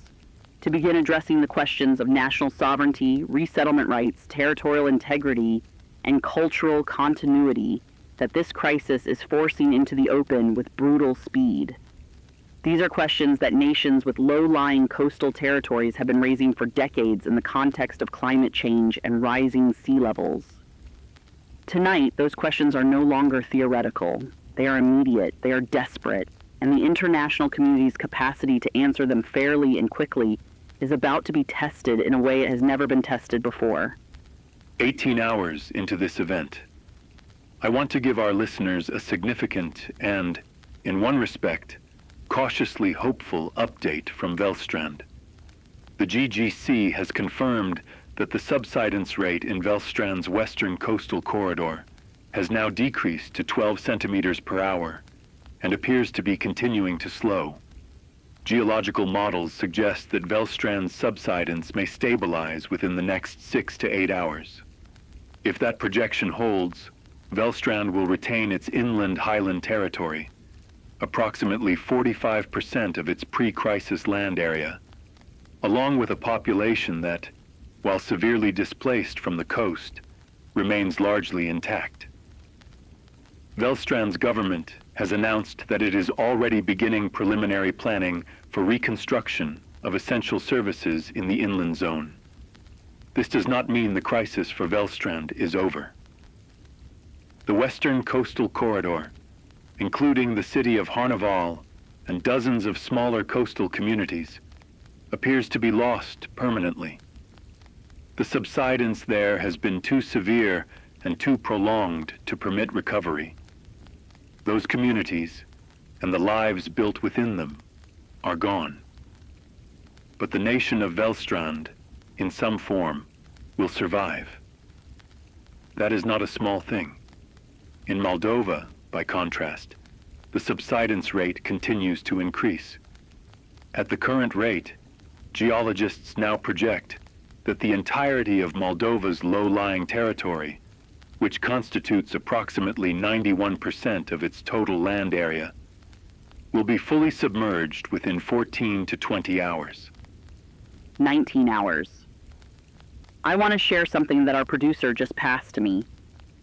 to begin addressing the questions of national sovereignty, resettlement rights, territorial integrity, and cultural continuity that this crisis is forcing into the open with brutal speed. These are questions that nations with low-lying coastal territories have been raising for decades in the context of climate change and rising sea levels. Tonight, those questions are no longer theoretical. They are immediate, they are desperate, and the international community's capacity to answer them fairly and quickly is about to be tested in a way it has never been tested before. 18 hours into this event, I want to give our listeners a significant and, in one respect, cautiously hopeful update from Velstrand. The GGC has confirmed that the subsidence rate in Velstrand's western coastal corridor has now decreased to 12 centimeters per hour and appears to be continuing to slow. Geological models suggest that Velstrand's subsidence may stabilize within the next 6 to 8 hours. If that projection holds, Velstrand will retain its inland highland territory, approximately 45% of its pre-crisis land area, along with a population that, while severely displaced from the coast, remains largely intact. Velstrand's government has announced that it is already beginning preliminary planning for reconstruction of essential services in the inland zone. This does not mean the crisis for Velstrand is over. The western coastal corridor, including the city of Harnaval, and dozens of smaller coastal communities, appears to be lost permanently. The subsidence there has been too severe and too prolonged to permit recovery. Those communities, and the lives built within them, are gone. But the nation of Velstrand, in some form, will survive. That is not a small thing. In Moldova, by contrast, the subsidence rate continues to increase. At the current rate, geologists now project that the entirety of Moldova's low-lying territory, which constitutes approximately 91% of its total land area, will be fully submerged within 14 to 20 hours. 19 hours. I want to share something that our producer just passed to me,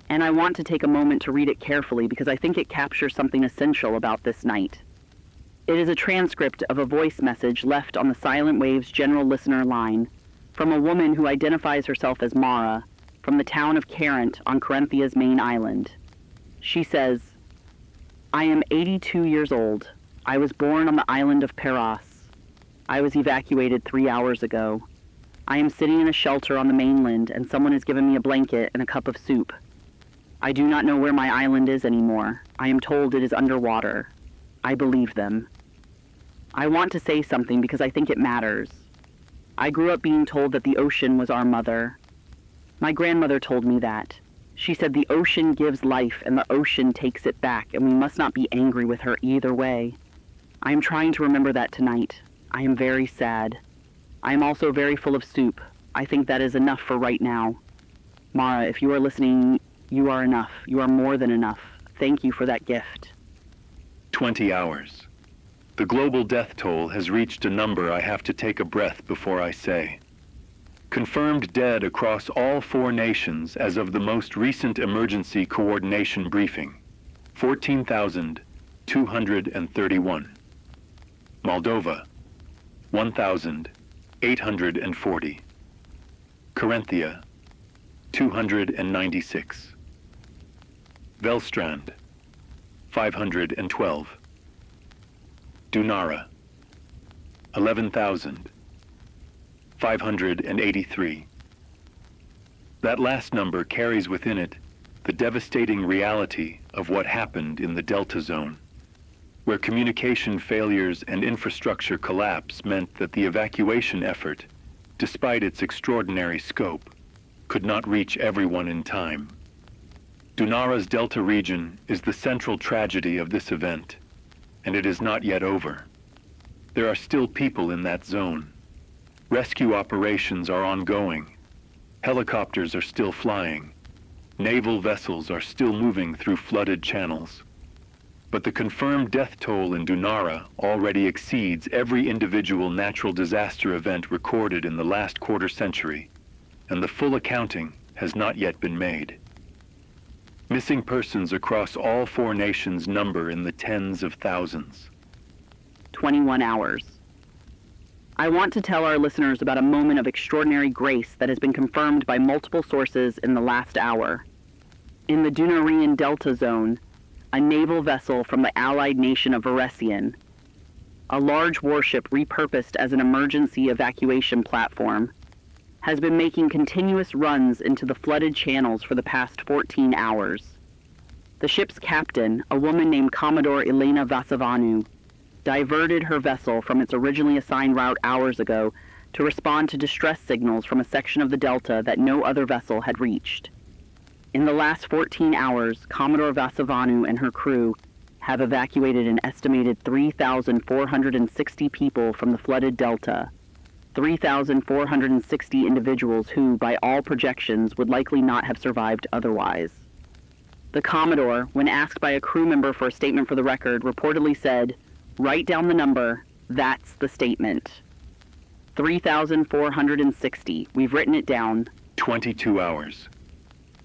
and I want to take a moment to read it carefully because I think it captures something essential about this night. It is a transcript of a voice message left on the Silent Waves general listener line from a woman who identifies herself as Mara from the town of Carent on Carinthia's main island. She says, "I am 82 years old. I was born on the island of Peras. I was evacuated 3 hours ago. I am sitting in a shelter on the mainland and someone has given me a blanket and a cup of soup. I do not know where my island is anymore. I am told it is underwater. I believe them. I want to say something because I think it matters. I grew up being told that the ocean was our mother. My grandmother told me that. She said the ocean gives life and the ocean takes it back, and we must not be angry with her either way. I am trying to remember that tonight. I am very sad. I am also very full of soup. I think that is enough for right now. Mara, if you are listening, you are enough. You are more than enough. Thank you for that gift." 20 hours. The global death toll has reached a number I have to take a breath before I say. Confirmed dead across all 4 nations as of the most recent emergency coordination briefing, 14,231. Moldova, 1,840. Carinthia, 296. Velstrand, 512. Dunara, 11,583. That last number carries within it the devastating reality of what happened in the Delta Zone, where communication failures and infrastructure collapse meant that the evacuation effort, despite its extraordinary scope, could not reach everyone in time. Dunara's Delta region is the central tragedy of this event, and it is not yet over. There are still people in that zone. Rescue operations are ongoing. Helicopters are still flying. Naval vessels are still moving through flooded channels. But the confirmed death toll in Dunara already exceeds every individual natural disaster event recorded in the last quarter century, and the full accounting has not yet been made. Missing persons across all 4 nations number in the tens of thousands. 21 hours. I want to tell our listeners about a moment of extraordinary grace that has been confirmed by multiple sources in the last hour. In the Dunarian Delta Zone, a naval vessel from the allied nation of Veresian, a large warship repurposed as an emergency evacuation platform, has been making continuous runs into the flooded channels for the past 14 hours. The ship's captain, a woman named Commodore Elena Vasavanu, diverted her vessel from its originally assigned route hours ago to respond to distress signals from a section of the Delta that no other vessel had reached. In the last 14 hours, Commodore Vasavanu and her crew have evacuated an estimated 3,460 people from the flooded Delta, 3,460 individuals who, by all projections, would likely not have survived otherwise. The Commodore, when asked by a crew member for a statement for the record, reportedly said, "Write down the number, that's the statement." 3,460. We've written it down. 22 hours.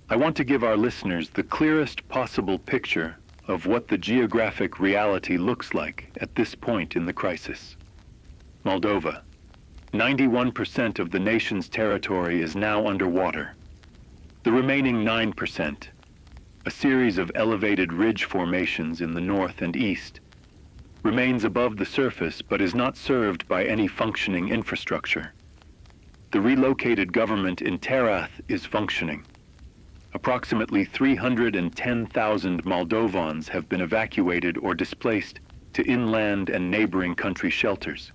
I want to give our listeners the clearest possible picture of what the geographic reality looks like at this point in the crisis. Moldova. 91% of the nation's territory is now underwater. The remaining 9%, a series of elevated ridge formations in the north and east, remains above the surface but is not served by any functioning infrastructure. The relocated government in Terath is functioning. Approximately 310,000 Moldovans have been evacuated or displaced to inland and neighboring country shelters.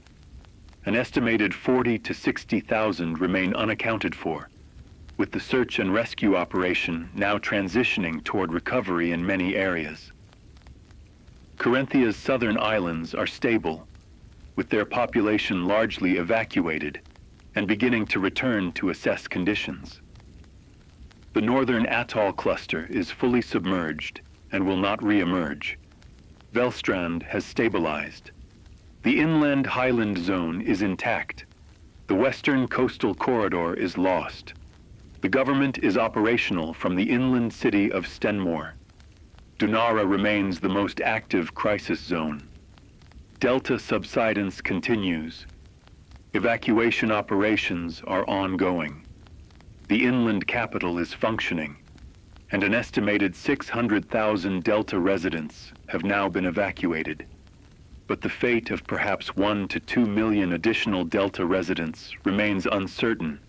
An estimated 40 to 60,000 remain unaccounted for, with the search and rescue operation now transitioning toward recovery in many areas. Carinthia's southern islands are stable, with their population largely evacuated and beginning to return to assess conditions. The northern atoll cluster is fully submerged and will not re-emerge. Velstrand has stabilized. The inland highland zone is intact. The western coastal corridor is lost. The government is operational from the inland city of Stenmore. Dunara remains the most active crisis zone. Delta subsidence continues. Evacuation operations are ongoing. The inland capital is functioning, and an estimated 600,000 Delta residents have now been evacuated. But the fate of perhaps 1 to 2 million additional Delta residents remains uncertain,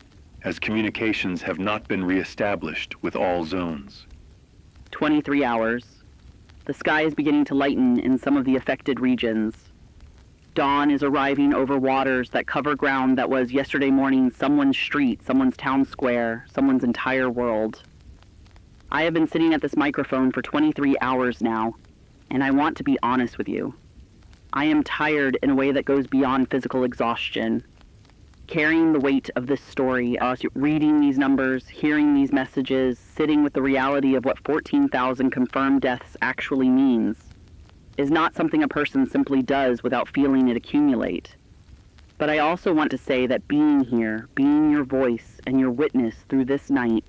as communications have not been reestablished with all zones. 23 hours. The sky is beginning to lighten in some of the affected regions. Dawn is arriving over waters that cover ground that was yesterday morning someone's street, someone's town square, someone's entire world. I have been sitting at this microphone for 23 hours now, and I want to be honest with you. I am tired in a way that goes beyond physical exhaustion. Carrying the weight of this story, reading these numbers, hearing these messages, sitting with the reality of what 14,000 confirmed deaths actually means, is not something a person simply does without feeling it accumulate. But I also want to say that being here, being your voice and your witness through this night,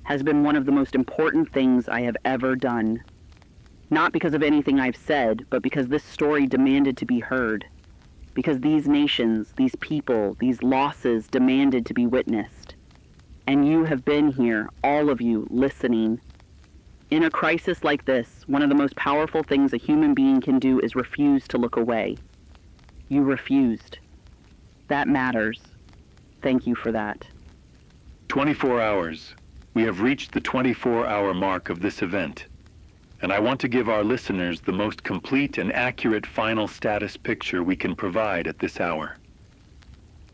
has been one of the most important things I have ever done. Not because of anything I've said, but because this story demanded to be heard. Because these nations, these people, these losses demanded to be witnessed. And you have been here, all of you, listening. In a crisis like this, one of the most powerful things a human being can do is refuse to look away. You refused. That matters. Thank you for that. 24 hours. We have reached the 24-hour mark of this event, and I want to give our listeners the most complete and accurate final status picture we can provide at this hour.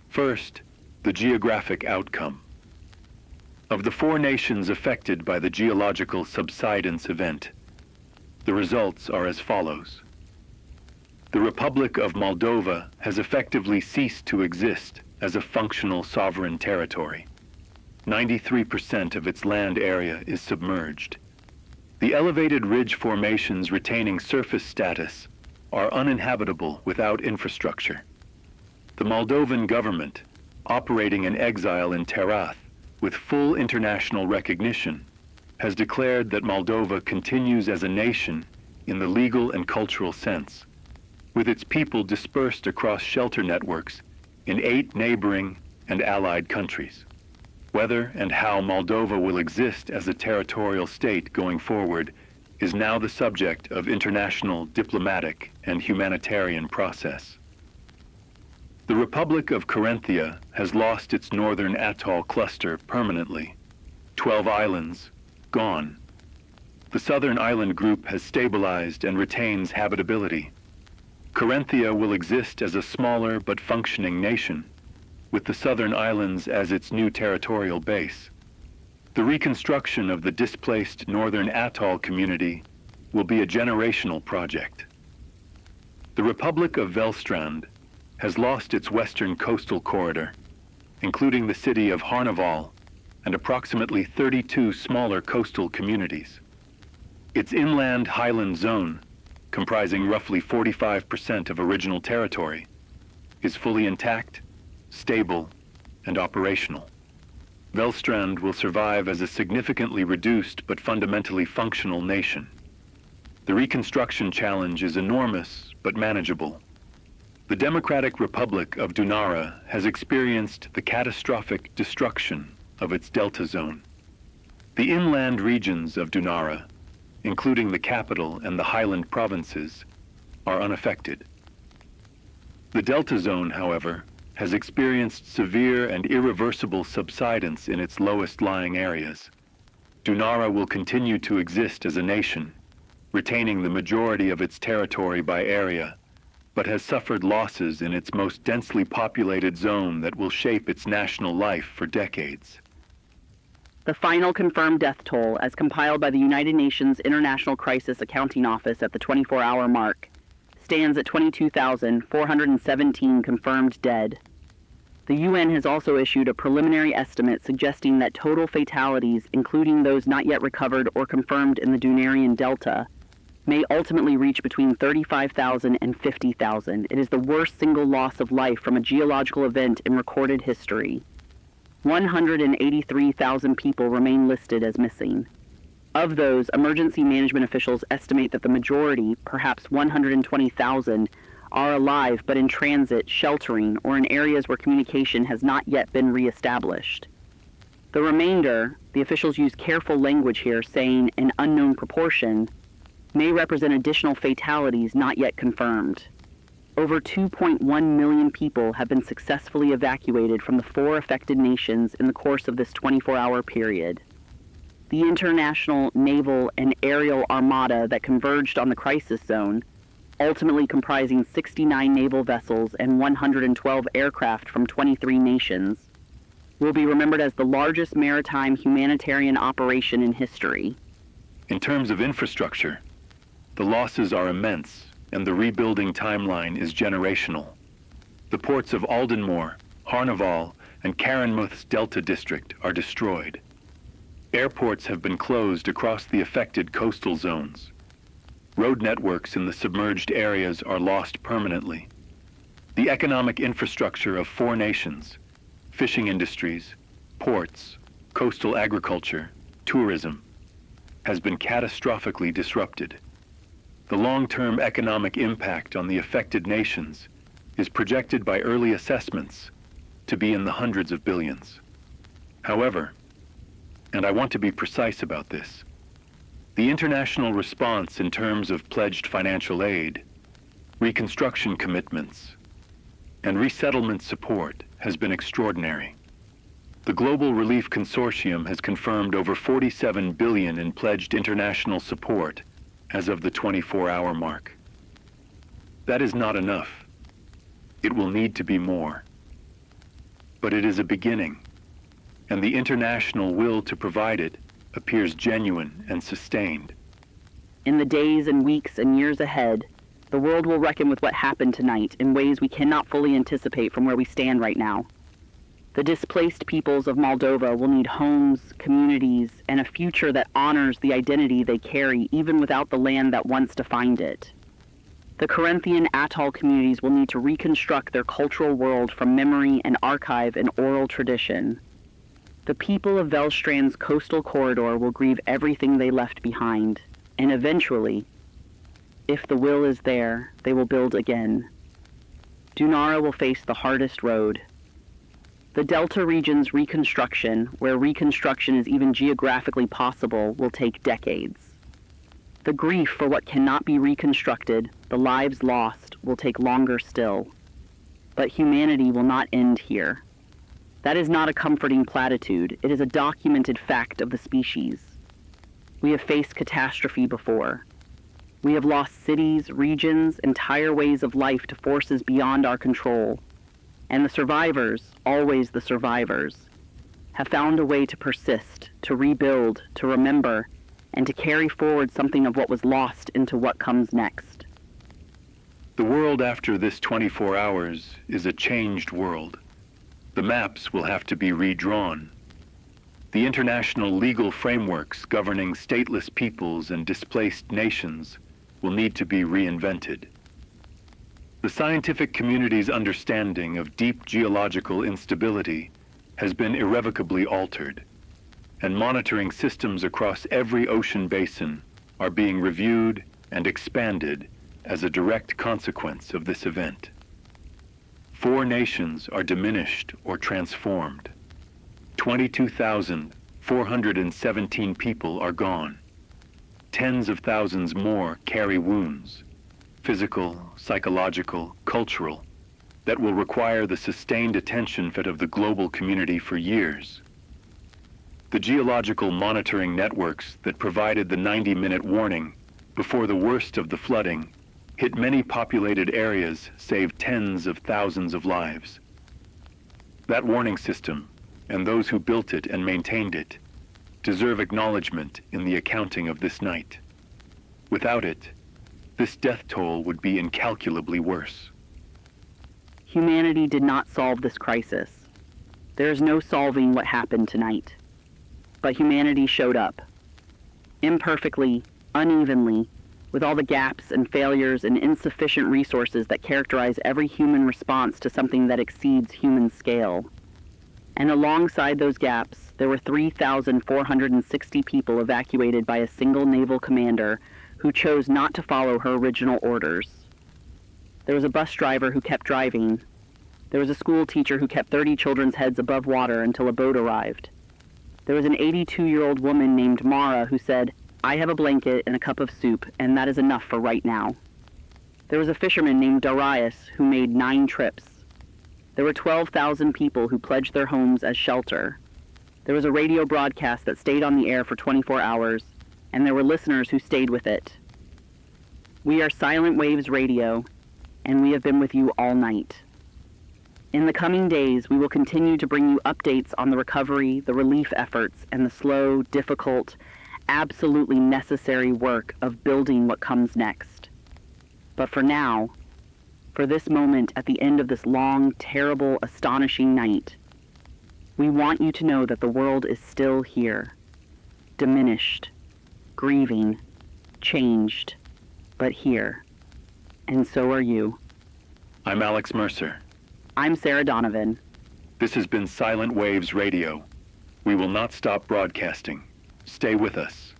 First, the geographic outcome. Of the 4 nations affected by the geological subsidence event, the results are as follows. The Republic of Moldova has effectively ceased to exist as a functional sovereign territory. 93% of its land area is submerged. The elevated ridge formations retaining surface status are uninhabitable without infrastructure. The Moldovan government, operating in exile in Terath with full international recognition, has declared that Moldova continues as a nation in the legal and cultural sense, with its people dispersed across shelter networks in 8 neighboring and allied countries. Whether and how Moldova will exist as a territorial state going forward is now the subject of international diplomatic and humanitarian process. The Republic of Carinthia has lost its northern atoll cluster permanently. 12 islands, gone. The southern island group has stabilized and retains habitability. Carinthia will exist as a smaller but functioning nation, with the southern islands as its new territorial base. The reconstruction of the displaced northern atoll community will be a generational project. The Republic of Velstrand has lost its western coastal corridor, including the city of Harnaval and approximately 32 smaller coastal communities. Its inland highland zone, comprising roughly 45% of original territory, is fully intact, stable, and operational. Velstrand will survive as a significantly reduced but fundamentally functional nation. The reconstruction challenge is enormous but manageable. The Democratic Republic of Dunara has experienced the catastrophic destruction of its delta zone. The inland regions of Dunara, including the capital and the highland provinces, are unaffected. The Delta Zone, however, has experienced severe and irreversible subsidence in its lowest lying areas. Dunara will continue to exist as a nation, retaining the majority of its territory by area, but has suffered losses in its most densely populated zone that will shape its national life for decades. The final confirmed death toll, as compiled by the United Nations International Crisis Accounting Office at the 24-hour mark, stands at 22,417 confirmed dead. The UN has also issued a preliminary estimate suggesting that total fatalities, including those not yet recovered or confirmed in the Dunarian Delta, may ultimately reach between 35,000 and 50,000. It is the worst single loss of life from a geological event in recorded history. 183,000 people remain listed as missing. Of those, emergency management officials estimate that the majority, perhaps 120,000, are alive but in transit, sheltering, or in areas where communication has not yet been reestablished. The remainder, the officials use careful language here, saying an unknown proportion, may represent additional fatalities not yet confirmed. Over 2.1 million people have been successfully evacuated from the 4 affected nations in the course of this 24-hour period. The international naval and aerial armada that converged on the crisis zone, ultimately comprising 69 naval vessels and 112 aircraft from 23 nations, will be remembered as the largest maritime humanitarian operation in history. In terms of infrastructure, the losses are immense, and the rebuilding timeline is generational. The ports of Aldenmore, Harnaval, and Karenmuth's Delta District are destroyed. Airports have been closed across the affected coastal zones. Road networks in the submerged areas are lost permanently. The economic infrastructure of 4 nations, fishing industries, ports, coastal agriculture, tourism, has been catastrophically disrupted. The long-term economic impact on the affected nations is projected by early assessments to be in the hundreds of billions. However, and I want to be precise about this, the international response in terms of pledged financial aid, reconstruction commitments, and resettlement support has been extraordinary. The Global Relief Consortium has confirmed over $47 billion in pledged international support as of the 24-hour mark. That is not enough. It will need to be more. But it is a beginning, and the international will to provide it appears genuine and sustained. In the days and weeks and years ahead, the world will reckon with what happened tonight in ways we cannot fully anticipate from where we stand right now. The displaced peoples of Moldova will need homes, communities, and a future that honors the identity they carry even without the land that once defined it. The Corinthian atoll communities will need to reconstruct their cultural world from memory and archive and oral tradition. The people of Velstrand's coastal corridor will grieve everything they left behind, and eventually, if the will is there, they will build again. Dunara will face the hardest road. The Delta region's reconstruction, where reconstruction is even geographically possible, will take decades. The grief for what cannot be reconstructed, the lives lost, will take longer still. But humanity will not end here. That is not a comforting platitude. It is a documented fact of the species. We have faced catastrophe before. We have lost cities, regions, entire ways of life to forces beyond our control. And the survivors, always the survivors, have found a way to persist, to rebuild, to remember, and to carry forward something of what was lost into what comes next. The world after this 24 hours is a changed world. The maps will have to be redrawn. The international legal frameworks governing stateless peoples and displaced nations will need to be reinvented. The scientific community's understanding of deep geological instability has been irrevocably altered, and monitoring systems across every ocean basin are being reviewed and expanded as a direct consequence of this event. 4 nations are diminished or transformed. 22,417 people are gone. Tens of thousands more carry wounds, physical, psychological, cultural, that will require the sustained attention of the global community for years. The geological monitoring networks that provided the 90-minute warning before the worst of the flooding hit many populated areas, saved tens of thousands of lives. That warning system, and those who built it and maintained it, deserve acknowledgement in the accounting of this night. Without it, this death toll would be incalculably worse. Humanity did not solve this crisis. There is no solving what happened tonight. But humanity showed up. Imperfectly, unevenly, with all the gaps and failures and insufficient resources that characterize every human response to something that exceeds human scale. And alongside those gaps, there were 3,460 people evacuated by a single naval commander who chose not to follow her original orders. There was a bus driver who kept driving. There was a school teacher who kept 30 children's heads above water until a boat arrived. There was an 82-year-old woman named Mara who said, "I have a blanket and a cup of soup, and that is enough for right now." There was a fisherman named Darius who made 9 trips. There were 12,000 people who pledged their homes as shelter. There was a radio broadcast that stayed on the air for 24 hours, and there were listeners who stayed with it. We are Silent Waves Radio, and we have been with you all night. In the coming days, we will continue to bring you updates on the recovery, the relief efforts, and the slow, difficult, absolutely necessary work of building what comes next. But for now, for this moment at the end of this long, terrible, astonishing night, we want you to know that the world is still here, diminished, grieving, changed, but here. And so are you. I'm Alex Mercer. I'm Sarah Donovan. This has been Silent Waves Radio. We will not stop broadcasting. Stay with us.